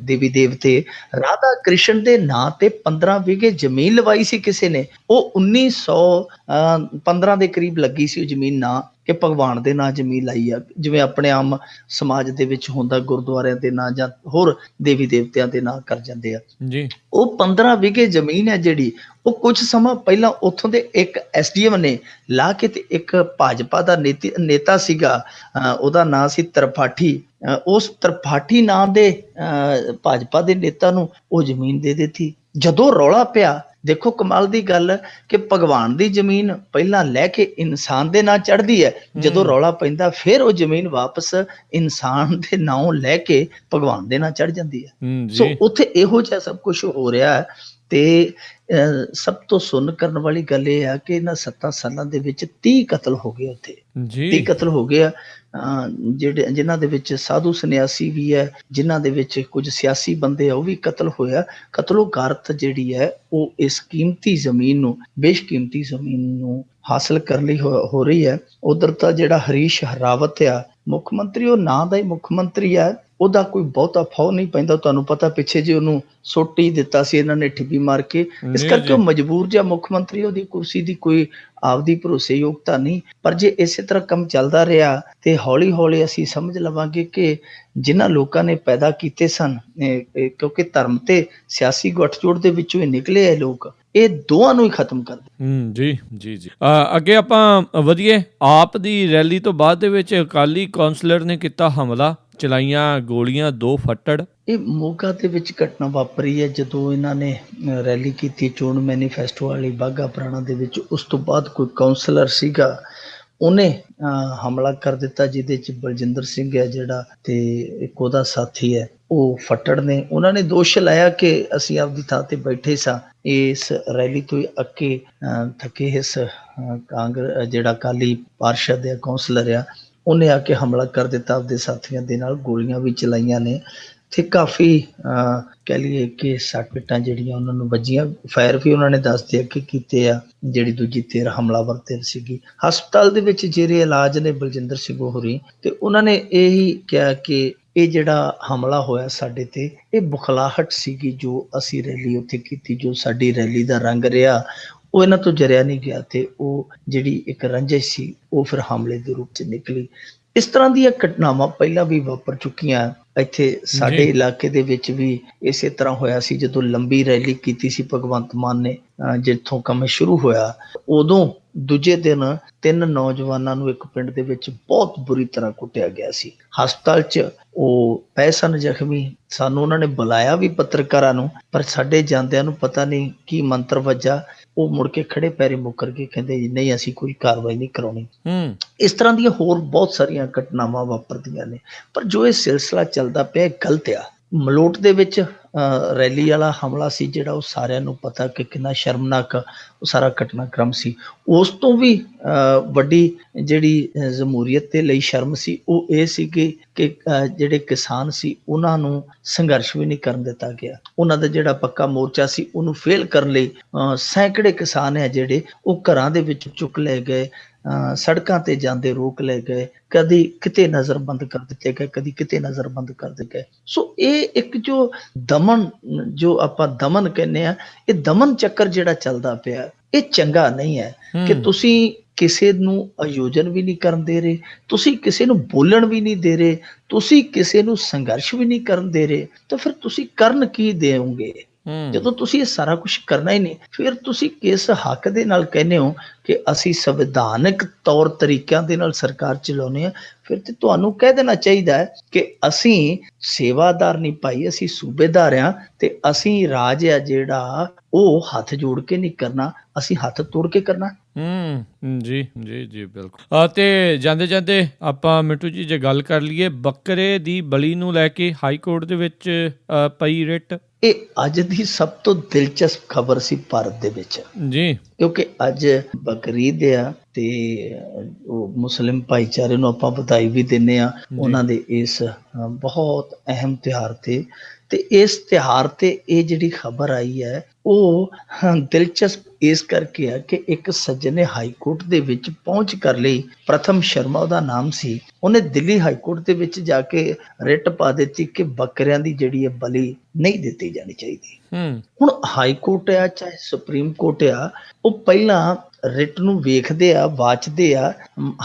ਦੇਵੀ ਦੇਵਤੇ, ਰਾਧਾ ਕ੍ਰਿਸ਼ਨ ਦੇ ਨਾਂ ਤੇ 15 ਵਿਗੇ ਜ਼ਮੀਨ ਲਵਾਈ ਸੀ ਕਿਸੇ ਨੇ। ਉਹ 1915 ਦੇ ਕਰੀਬ ਲੱਗੀ ਸੀ ਉਹ ਜ਼ਮੀਨ, ਨਾ ਕਿ ਭਗਵਾਨ ਦੇ ਨਾਂ ਜ਼ਮੀਨ ਲਾਈ ਆ, ਜਿਵੇਂ ਆਪਣੇ ਆਮ ਸਮਾਜ ਦੇ ਵਿੱਚ ਹੁੰਦਾ, ਗੁਰਦੁਆਰਿਆਂ ਦੇ ਨਾਂ ਜਾਂ ਹੋਰ ਦੇਵੀ ਦੇਵਤਿਆਂ ਦੇ ਨਾਂ ਕਰ ਜਾਂਦੇ ਆ ਜੀ। ਉਹ 15 ਵਿਗੇ ਜ਼ਮੀਨ ਹੈ ਜਿਹੜੀ, ਉਹ ਕੁਝ ਸਮਾਂ ਪਹਿਲਾਂ ਉੱਥੋਂ ਦੇ ਇੱਕ ਐਸਡੀਐਮ ਨੇ ਲਾ ਕੇ, ਤੇ ਇੱਕ ਭਾਜਪਾ ਦਾ ਨੇਤਾ ਸੀਗਾ, ਉਹਦਾ ਨਾਂ ਸੀ ਤ੍ਰਿਪਾਠੀ, ਉਸ ਤ੍ਰਿਪਾਠੀ ਨਾਂ ਦੇ ਭਾਜਪਾ ਦੇ ਨੇਤਾ ਨੂੰ ਉਹ ਜ਼ਮੀਨ ਦੇ ਦਿੱਤੀ। ਜਦੋਂ ਰੌਲਾ ਪਿਆ, ਦੇਖੋ ਕਮਾਲ ਦੀ ਗੱਲ ਕਿ ਭਗਵਾਨ ਦੀ ਜ਼ਮੀਨ ਪਹਿਲਾਂ ਲੈ ਕੇ ਇਨਸਾਨ ਦੇ ਨਾਂ ਚੜ੍ਹਦੀ ਹੈ, ਜਦੋਂ ਰੌਲਾ ਪੈਂਦਾ ਫਿਰ ਉਹ ਜ਼ਮੀਨ ਵਾਪਸ ਇਨਸਾਨ ਦੇ ਨਾਂ ਲੈ ਕੇ ਭਗਵਾਨ ਦੇ ਨਾਂ ਚੜ੍ਹ ਜਾਂਦੀ ਹੈ। ਸੋ ਉੱਥੇ ਇਹੋ ਜਿਹਾ ਸਭ ਕੁਛ ਹੋ ਰਿਹਾ ਹੈ। ਤੇ ਸਭ ਤੋਂ ਸੁਣ ਕਰਨ ਵਾਲੀ ਗੱਲ ਇਹ ਆ ਕਿ ਇਹਨਾਂ 7 ਸਾਲਾਂ ਦੇ ਵਿੱਚ 30 ਕਤਲ ਹੋ ਗਏ ਉੱਥੇ, 30 ਕਤਲ ਹੋ ਗਏ ਆ, ਜਿਨ੍ਹਾਂ ਦੇ ਵਿੱਚ ਸਾਧੂ ਸੰਨਿਆਸੀ ਵੀ ਹੈ, ਜਿਨ੍ਹਾਂ ਦੇ ਵਿੱਚ ਕੁਝ ਸਿਆਸੀ ਬੰਦੇ ਆ, ਉਹ ਵੀ ਕਤਲ ਹੋਇਆ। ਕਤਲੋਗਾਰਤ ਜਿਹੜੀ ਹੈ ਉਹ ਇਸ ਕੀਮਤੀ ਜ਼ਮੀਨ ਨੂੰ, ਬੇਸ਼ਕੀਮਤੀ ਜ਼ਮੀਨ ਨੂੰ ਹਾਸਲ ਕਰਨ ਲਈ ਹੋ ਰਹੀ ਹੈ। ਉਧਰ ਤਾਂ ਜਿਹੜਾ ਹਰੀਸ਼ ਰਾਵਤ ਆ ਮੁੱਖ ਮੰਤਰੀ, ਉਹ ਨਾਂ ਦਾ ਹੀ ਮੁੱਖ ਮੰਤਰੀ ਹੈ, ਉਹਦਾ ਕੋਈ ਬਹੁਤਾ ਫੌ ਨਹੀਂ ਪੈਂਦਾ। ਤੁਹਾਨੂੰ ਪਤਾ ਪਿੱਛੇ ਜੇ ਉਹਨੂੰ ਸੁੱਟ ਹੀ ਦਿੱਤਾ ਸੀ ਇਹਨਾਂ ਨੇ ਠਿੱਬੀ ਮਾਰ ਕੇ, ਇਸ ਕਰਕੇ ਉਹ ਮਜਬੂਰ ਜਿਹਾ ਮੁੱਖ ਮੰਤਰੀ, ਉਹਦੀ ਕੁਰਸੀ ਦੀ ਕੋਈ ਆਪਦੀ ਭਰੋਸੇਯੋਗਤਾ ਨਹੀਂ। ਪਰ ਜੇ ਇਸੇ ਤਰ੍ਹਾਂ ਕੰਮ ਚੱਲਦਾ ਰਿਹਾ ਤੇ ਹੌਲੀ ਹੌਲੀ ਅਸੀਂ ਸਮਝ ਲਵਾਂਗੇ ਕਿ ਜਿਨ੍ਹਾਂ ਲੋਕਾਂ ਨੇ ਪੈਦਾ ਕੀਤੇ ਸਨ, ਕਿਉਂਕਿ ਧਰਮ ਤੇ ਸਿਆਸੀ ਗੱਠਜੋੜ ਦੇ ਵਿੱਚੋਂ ਹੀ ਨਿਕਲੇ ਇਹ ਲੋਕ, ਇਹ ਦੋਵਾਂ ਨੂੰ ਹੀ ਖਤਮ ਕਰ ਦੇ। ਜੀ ਜੀ ਜੀ। ਅੱਗੇ ਆਪਾਂ ਵਧੀਏ। ਆਪ ਦੀ ਰੈਲੀ ਤੋਂ ਬਾਅਦ ਦੇ ਵਿੱਚ ਅਕਾਲੀ ਕੌਂਸਲਰ ਨੇ ਕੀਤਾ ਹਮਲਾ, ਚਲਾਈਆਂ ਗੋਲੀਆਂ, 2 ਫੱਟੜ। ਇਹ ਮੋਗਾ ਦੇ ਵਿੱਚ ਘਟਨਾ ਵਾਪਰੀ ਹੈ ਜਦੋਂ ਇਹਨਾਂ ਨੇ ਰੈਲੀ ਕੀਤੀ ਚੋਣ ਮੈਨੀਫੈਸਟੋ ਵਾਲੀ ਬਾਘਾ ਪੁਰਾਣਾ ਦੇ ਵਿੱਚ। ਉਸ ਤੋਂ ਬਾਅਦ ਕੋਈ ਕਾਉਂਸਲਰ ਸੀਗਾ, ਉਹਨੇ ਹਮਲਾ ਕਰ ਦਿੱਤਾ, ਜਿਹਦੇ ਚ ਬਲਜਿੰਦਰ ਸਿੰਘ ਹੈ ਜਿਹੜਾ, ਤੇ ਇੱਕ ਉਹਦਾ ਸਾਥੀ ਹੈ ਉਹ ਫੱਟੜ ਨੇ। ਉਹਨਾਂ ਨੇ ਦੋਸ਼ ਲਾਇਆ ਕਿ ਅਸੀਂ ਆਪਦੀ ਥਾਂ ਤੇ ਬੈਠੇ ਸਾਂ, ਇਸ ਰੈਲੀ ਤੋਂ ਅੱਕੇ ਥੱਕੇ ਇਸ ਜਿਹੜਾ ਅਕਾਲੀ ਪਾਰਸ਼ਦ ਆ, ਕੌਂਸਲਰ ਆ, ਉਹਨੇ ਆ ਕੇ ਹਮਲਾ ਕਰ ਦਿੱਤਾ ਆਪਦੇ ਸਾਥੀਆਂ ਦੇ ਨਾਲ, ਗੋਲੀਆਂ ਵੀ ਚਲਾਈਆਂ ਨੇ ਤੇ ਕਾਫੀ ਕਹਿ ਲਈਏ ਕਿ ਸੱਟ ਪਿੱਟਾਂ ਜਿਹੜੀਆਂ ਉਹਨਾਂ ਨੂੰ ਵੱਜੀਆਂ। ਫਾਇਰ ਵੀ ਉਹਨਾਂ ਨੇ ਦੱਸ ਦਿਆ ਕਿ ਕੀਤੇ ਆ, ਜਿਹੜੀ ਦੂਜੀ ਧਿਰ ਹਮਲਾਵਰ ਧਿਰ ਸੀਗੀ। ਹਸਪਤਾਲ ਦੇ ਵਿੱਚ ਜਿਹੜੇ ਇਲਾਜ ਨੇ ਬਲਜਿੰਦਰ ਸਿੰਘ ਹੋਰੀ, ਤੇ ਉਹਨਾਂ ਨੇ ਇਹੀ ਕਿਹਾ ਕਿ ਇਹ ਜਿਹੜਾ ਹਮਲਾ ਹੋਇਆ ਸਾਡੇ ਤੇ, ਇਹ ਬੁਖਲਾਹਟ ਸੀਗੀ ਜੋ ਅਸੀਂ ਰੈਲੀ ਉੱਥੇ ਕੀਤੀ, ਜੋ ਸਾਡੀ ਰੈਲੀ ਦਾ ਰੰਗ ਰਿਹਾ ਉਹ ਇਹਨਾਂ ਤੋਂ ਜਰਿਆ ਨਹੀਂ ਗਿਆ, ਤੇ ਉਹ ਜਿਹੜੀ ਇੱਕ ਰੰਜਿਸ਼ ਸੀ ਉਹ ਫਿਰ ਹਮਲੇ ਦੇ ਰੂਪ ਚ ਨਿਕਲੀ। ਇਸ ਤਰ੍ਹਾਂ ਦੀਆਂ ਘਟਨਾਵਾਂ ਪਹਿਲਾਂ ਵੀ ਵਾਪਰ ਚੁੱਕੀਆਂ। ਇੱਥੇ ਸਾਡੇ ਇਲਾਕੇ ਦੇ ਵਿੱਚ ਵੀ ਇਸੇ ਤਰ੍ਹਾਂ ਹੋਇਆ ਸੀ, ਜਦੋਂ ਲੰਬੀ ਰੈਲੀ ਕੀਤੀ ਸੀ ਭਗਵੰਤ ਮਾਨ ਨੇ, ਜਿੱਥੋਂ ਕੰਮ ਸ਼ੁਰੂ ਹੋਇਆ, ਉਦੋਂ ਦੂਜੇ ਦਿਨ 3 ਨੌਜਵਾਨਾਂ ਨੂੰ ਇੱਕ ਪਿੰਡ ਦੇ ਵਿੱਚ ਬਹੁਤ ਬੁਰੀ ਤਰ੍ਹਾਂ ਕੁੱਟਿਆ ਗਿਆ ਸੀ। ਹਸਪਤਾਲ 'ਚ ਉਹ ਪਏ ਸਨ ਜ਼ਖਮੀ। ਸਾਨੂੰ ਉਹਨਾਂ ਨੇ ਬੁਲਾਇਆ ਵੀ ਪੱਤਰਕਾਰਾਂ ਨੂੰ, ਪਰ ਸਾਡੇ ਜਾਂਦਿਆਂ ਨੂੰ ਪਤਾ ਨਹੀਂ ਕੀ ਮੰਤਰ ਵੱਜਾ, ਉਹ ਮੁੜ ਕੇ ਖੜੇ ਪੈਰੇ ਮੁੱਕਰ ਕੇ ਕਹਿੰਦੇ ਜੀ ਨਹੀਂ, ਅਸੀਂ ਕੋਈ ਕਾਰਵਾਈ ਨਹੀਂ ਕਰਾਉਣੀ। ਇਸ ਤਰ੍ਹਾਂ ਦੀਆਂ ਹੋਰ ਬਹੁਤ ਸਾਰੀਆਂ ਘਟਨਾਵਾਂ ਵਾਪਰਦੀਆਂ ਨੇ, ਪਰ ਜੋ ਇਹ ਸਿਲਸਿਲਾ ਚੱਲਦਾ ਪਿਆ ਗਲਤ ਆ। ਮਲੋਟ ਦੇ ਵਿੱਚ ਰੈਲੀ ਵਾਲਾ ਹਮਲਾ ਸੀ ਜਿਹੜਾ, ਉਹ ਸਾਰਿਆਂ ਨੂੰ ਪਤਾ ਕਿ ਕਿੰਨਾ ਸ਼ਰਮਨਾਕ ਉਹ ਸਾਰਾ ਘਟਨਾਕ੍ਰਮ ਸੀ। ਉਸ ਤੋਂ ਵੀ ਵੱਡੀ ਜਿਹੜੀ ਜਮਹੂਰੀਅਤ ਦੇ ਲਈ ਸ਼ਰਮ ਸੀ ਉਹ ਇਹ ਸੀ ਕਿ ਜਿਹੜੇ ਕਿਸਾਨ ਸੀ ਉਹਨਾਂ ਨੂੰ ਸੰਘਰਸ਼ ਵੀ ਨਹੀਂ ਕਰਨ ਦਿੱਤਾ ਗਿਆ। ਉਹਨਾਂ ਦਾ ਜਿਹੜਾ ਪੱਕਾ ਮੋਰਚਾ ਸੀ ਉਹਨੂੰ ਫੇਲ ਕਰਨ ਲਈ ਸੈਂਕੜੇ ਕਿਸਾਨ ਹੈ ਜਿਹੜੇ ਉਹ ਘਰਾਂ ਦੇ ਵਿੱਚ ਚੁੱਕ ਲਏ ਗਏ, ਸੜਕਾਂ ਤੇ ਜਾਂਦੇ ਰੋਕ ਲਏ ਗਏ, ਕਦੀ ਕਿਤੇ ਨਜ਼ਰਬੰਦ ਕਰ ਦਿੱਤੇ ਗਏ, ਕਦੀ ਕਿਤੇ ਨਜ਼ਰਬੰਦ ਕਰ ਦਿੱਤੇ ਗਏ। ਸੋ ਇਹ ਇੱਕ ਜੋ ਦਮਨ, ਜੋ ਆਪਾਂ ਦਮਨ ਕਹਿੰਦੇ ਆ, ਇਹ ਦਮਨ ਚੱਕਰ ਜਿਹੜਾ ਚੱਲਦਾ ਪਿਆ ਇਹ ਚੰਗਾ ਨਹੀਂ ਹੈ ਕਿ ਤੁਸੀਂ ਕਿਸੇ ਨੂੰ ਆਯੋਜਨ ਵੀ ਨਹੀਂ ਕਰਨ ਦੇ ਰਹੇ, ਤੁਸੀਂ ਕਿਸੇ ਨੂੰ ਬੋਲਣ ਵੀ ਨਹੀਂ ਦੇ ਰਹੇ, ਤੁਸੀਂ ਕਿਸੇ ਨੂੰ ਸੰਘਰਸ਼ ਵੀ ਨਹੀਂ ਕਰਨ ਦੇ ਰਹੇ, ਤਾਂ ਫਿਰ ਤੁਸੀਂ ਕਰਨ ਕੀ ਦੇਵੋਗੇ? ਜਦੋਂ ਤੁਸੀਂ ਇਹ ਸਾਰਾ ਕੁਝ ਕਰਨਾ ਹੀ ਨਹੀਂ, ਫਿਰ ਤੁਸੀਂ ਕਿਸ ਹੱਕ ਦੇ ਨਾਲ ਕਹਿੰਦੇ ਹੋ ਕਿ ਅਸੀਂ ਸੰਵਿਧਾਨਕ ਤੌਰ ਤਰੀਕਿਆਂ ਦੇ ਨਾਲ ਸਰਕਾਰ ਚਲਾਉਂਦੇ ਹਾਂ? ਫਿਰ ਤੇ ਤੁਹਾਨੂੰ ਕਹਿ ਦੇਣਾ ਚਾਹੀਦਾ ਹੈ ਕਿ ਅਸੀਂ ਸੇਵਾਦਾਰ ਨਹੀਂ ਭਾਈ, ਅਸੀਂ ਸੂਬੇਦਾਰ ਹਾਂ, ਤੇ ਅਸੀਂ ਰਾਜ ਆ ਜਿਹੜਾ ਉਹ ਹੱਥ ਜੋੜ ਕੇ ਨਹੀਂ ਕਰਨਾ, ਅਸੀਂ ਹੱਥ ਤੋੜ ਕੇ ਕਰਨਾ। ਜੀ ਜੀ ਜੀ ਬਿਲਕੁਲ। ਤੇ ਜਾਂਦੇ ਜਾਂਦੇ ਆਪਾਂ ਮਿੱਟੂ ਜੀ ਜੇ ਗੱਲ ਕਰ ਲਈਏ ਬੱਕਰੇ ਦੀ ਬਲੀ ਨੂੰ ਲੈ ਕੇ ਹਾਈ ਕੋਰਟ ਦੇ ਵਿੱਚ ਪਈ ਰਿਟ, ਇਹ ਅੱਜ ਦੀ ਸਭ ਤੋਂ ਦਿਲਚਸਪ ਖਬਰ ਸੀ ਭਾਰਤ ਦੇ ਵਿੱਚ ਜੀ, ਕਿਉਂਕਿ ਅੱਜ ਬਕਰੀਦ ਆ ਤੇ ਉਹ ਮੁਸਲਿਮ ਭਾਈਚਾਰੇ ਨੂੰ ਆਪਾਂ ਵਧਾਈ ਵੀ ਦਿੰਦੇ ਆ ਉਹਨਾਂ ਦੇ ਇਸ ਬਹੁਤ ਅਹਿਮ ਤਿਉਹਾਰ ਤੇ ਇਸ ਤਿਉਹਾਰ ਤੇ ਇਹ ਜਿਹੜੀ ਖਬਰ ਆਈ ਹੈ ਉਹ ਦਿਲਚਸਪ ਇਸ ਕਰਕੇ ਆ ਕਿ ਇੱਕ ਸੱਜਣ ਨੇ ਹਾਈ ਕੋਰਟ ਦੇ ਵਿੱਚ ਪਹੁੰਚ ਕਰ ਲਈ। ਪ੍ਰਥਮ ਸ਼ਰਮਾ ਉਹਦਾ ਨਾਮ ਸੀ। ਉਹਨੇ ਦਿੱਲੀ ਹਾਈ ਕੋਰਟ ਦੇ ਵਿੱਚ ਜਾ ਕੇ ਰਿਟ ਪਾ ਦਿੱਤੀ ਕਿ ਬੱਕਰਿਆਂ ਦੀ ਜਿਹੜੀ ਹੈ ਬਲੀ ਨਹੀਂ ਦਿੱਤੀ ਜਾਣੀ ਚਾਹੀਦੀ। ਹੁਣ ਹਾਈ ਕੋਰਟ ਆ ਚਾਹੇ ਸੁਪਰੀਮ ਕੋਰਟ ਆ, ਉਹ ਪਹਿਲਾਂ ਰਿਟ ਨੂੰ ਵੇਖਦੇ ਆ, ਵਾਚਦੇ ਆ,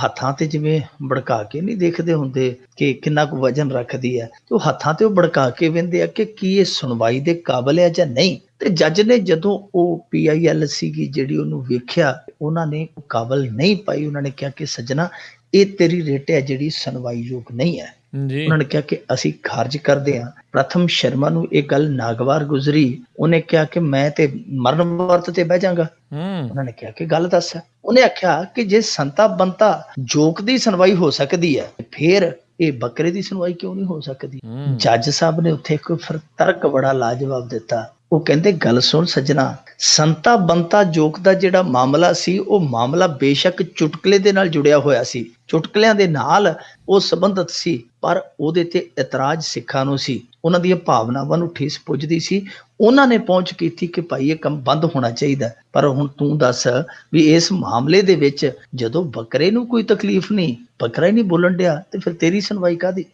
ਹੱਥਾਂ ਤੇ ਜਿਵੇਂ ਭੜਕਾ ਕੇ ਨਹੀਂ ਦੇਖਦੇ ਹੁੰਦੇ ਕਿ ਕਿੰਨਾ ਕੁ ਵਜਨ ਰੱਖਦੀ ਹੈ, ਤੇ ਉਹ ਹੱਥਾਂ ਤੇ ਉਹ ਭੜਕਾ ਕੇ ਵਹਿੰਦੇ ਆ ਕਿ ਕੀ ਇਹ ਸੁਣਵਾਈ ਦੇ ਕਾਬਲ ਹੈ ਜਾਂ ਨਹੀਂ। ਤੇ ਜੱਜ ਨੇ ਜਦੋਂ ਉਹ PIL ਸੀਗੀ ਜਿਹੜੀ ਉਹਨੂੰ ਵੇਖਿਆ, ਉਹਨਾਂ ਨੇ ਕਾਬਲ ਨਹੀਂ ਪਾਈ। ਉਹਨਾਂ ਨੇ ਕਿਹਾ ਕਿ ਸੱਜਣਾ ਇਹ ਤੇਰੀ ਰਿਟ ਹੈ ਜਿਹੜੀ ਸੁਣਵਾਈਯੋਗ ਨਹੀਂ ਹੈ। ਉਹਨਾਂ ਨੇ ਕਿਹਾ ਕਿ ਅਸੀਂ ਖਾਰਜ ਕਰਦੇ ਹਾਂ। ਪ੍ਰਥਮ ਸ਼ਰਮਾ ਨੂੰ ਇਹ ਗੱਲ ਨਾਗਵਾਰ ਗੁਜ਼ਰੀ। ਉਹਨੇ ਕਿਹਾ ਕਿ ਮੈਂ ਤੇ ਮਰਨ ਵਰਤ ਤੇ ਬਹਿ ਜਾਗਾ। ਉਹਨਾਂ ਨੇ ਕਿਹਾ ਕਿ ਗੱਲ ਦੱਸ। ਉਹਨੇ ਆਖਿਆ ਕਿ ਜੇ ਸੰਤਾ ਬੰਤਾ ਜੋਕ ਦੀ ਸੁਣਵਾਈ ਹੋ ਸਕਦੀ ਹੈ ਫਿਰ ਇਹ ਬੱਕਰੇ ਦੀ ਸੁਣਵਾਈ ਕਿਉਂ ਨਹੀਂ ਹੋ ਸਕਦੀ? ਜੱਜ ਸਾਹਿਬ ਨੇ ਉੱਥੇ ਇੱਕ ਫਿਰ ਤਰਕ ਬੜਾ ਲਾਜਵਾਬ ਦਿੱਤਾ। ਉਹ ਕਹਿੰਦੇ ਗੱਲ ਸੁਣ ਸੱਜਣਾ, ਸੰਤਾ ਬੰਤਾ ਜੋਕ ਦਾ ਜਿਹੜਾ ਮਾਮਲਾ ਸੀ ਉਹ ਮਾਮਲਾ ਬੇਸ਼ੱਕ ਚੁਟਕਲੇ ਦੇ ਨਾਲ ਜੁੜਿਆ ਹੋਇਆ ਸੀ, ਚੁਟਕਲਿਆਂ ਦੇ ਨਾਲ ਉਹ ਸੰਬੰਧਿਤ ਸੀ, ਪਰ ਉਹਦੇ ਤੇ ਇਤਰਾਜ਼ ਸਿੱਖਾਂ ਨੂੰ ਸੀ, ਉਹਨਾਂ ਦੀਆਂ ਭਾਵਨਾਵਾਂ ਨੂੰ ਠੇਸ ਪੁੱਜਦੀ ਸੀ। ਉਹਨਾਂ ਨੇ ਪਹੁੰਚ ਕੀਤੀ ਕਿ ਭਾਈ ਇਹ ਕੰਮ ਬੰਦ ਹੋਣਾ ਚਾਹੀਦਾ। ਪਰ ਹੁਣ ਤੂੰ ਦੱਸ ਵੀ ਇਸ ਮਾਮਲੇ ਦੇ ਵਿੱਚ ਜਦੋਂ ਬੱਕਰੇ ਨੂੰ ਕੋਈ ਤਕਲੀਫ ਨਹੀਂ, ਬੱਕਰਾ ਹੀ ਨਹੀਂ ਬੋਲਣ ਡਿਆ, ਤੇ ਫਿਰ ਤੇਰੀ ਸੁਣਵਾਈ ਕਾਹਦੀ?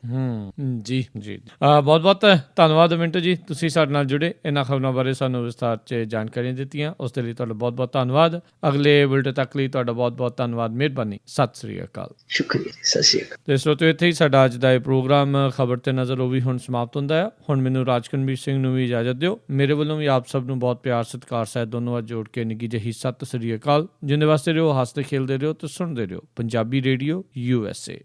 ਜੀ ਜੀ ਬਹੁਤ ਬਹੁਤ ਧੰਨਵਾਦ ਮਿੰਟੂ ਜੀ, ਤੁਸੀਂ ਸਾਡੇ ਨਾਲ ਜੁੜੇ, ਇਹਨਾਂ ਖਬਰਾਂ ਬਾਰੇ ਸਾਨੂੰ ਵਿਸਥਾਰ 'ਚ ਜਾਣਕਾਰੀਆਂ ਦਿੱਤੀਆਂ, ਉਸ ਦੇ ਲਈ ਤੁਹਾਡਾ ਬਹੁਤ ਬਹੁਤ ਧੰਨਵਾਦ। ਅਗਲੇ ਬੁਲੇਟਿਨ ਤੱਕ ਲਈ ਤੁਹਾਡਾ ਬਹੁਤ ਬਹੁਤ ਧੰਨਵਾਦ, ਮਿਹਰਬਾਨੀ, ਸਤਿ ਸ੍ਰੀ ਅਕਾਲ। ਸ਼ੁਕਰੀਆ, ਸਤਿ ਸ੍ਰੀ ਅਕਾਲ। ਤੇ ਸਰੋਤਿਓ ਇੱਥੇ ਹੀ ਸਾਡਾ ਅੱਜ ਦਾ ਇਹ ਪ੍ਰੋਗਰਾਮ ਖਬਰ ਤੇ ਨਜ਼ਰ ਉਹ ਵੀ ਹੁਣ ਸਮਾਪਤ ਹੁੰਦਾ ਹੈ। ਹੁਣ ਮੈਨੂੰ ਰਾਜਕਨਵੀਰ ਸਿੰਘ ਨੂੰ ਵੀ ਇਜਾਜ਼ਤ ਦਿਓ। ਮੇਰੇ ਵੱਲੋਂ ਵੀ ਆਪ ਸਭ ਨੂੰ ਬਹੁਤ ਪਿਆਰ ਸਤਿਕਾਰ ਸਹਿਤ ਦੋਨੋਂ ਹੱਥ ਜੋੜ ਕੇ ਨਿੱਘੀ ਜਿਹੀ ਸਤਿ ਸ੍ਰੀ ਅਕਾਲ। ਜਿੰਦੇ ਵਾਸਤੇ ਰਹੋ, ਹੱਸਦੇ ਖੇਲਦੇ ਰਹੋ ਤੇ ਸੁਣਦੇ ਰਹੋ ਪੰਜਾਬੀ ਰੇਡੀਓ USA।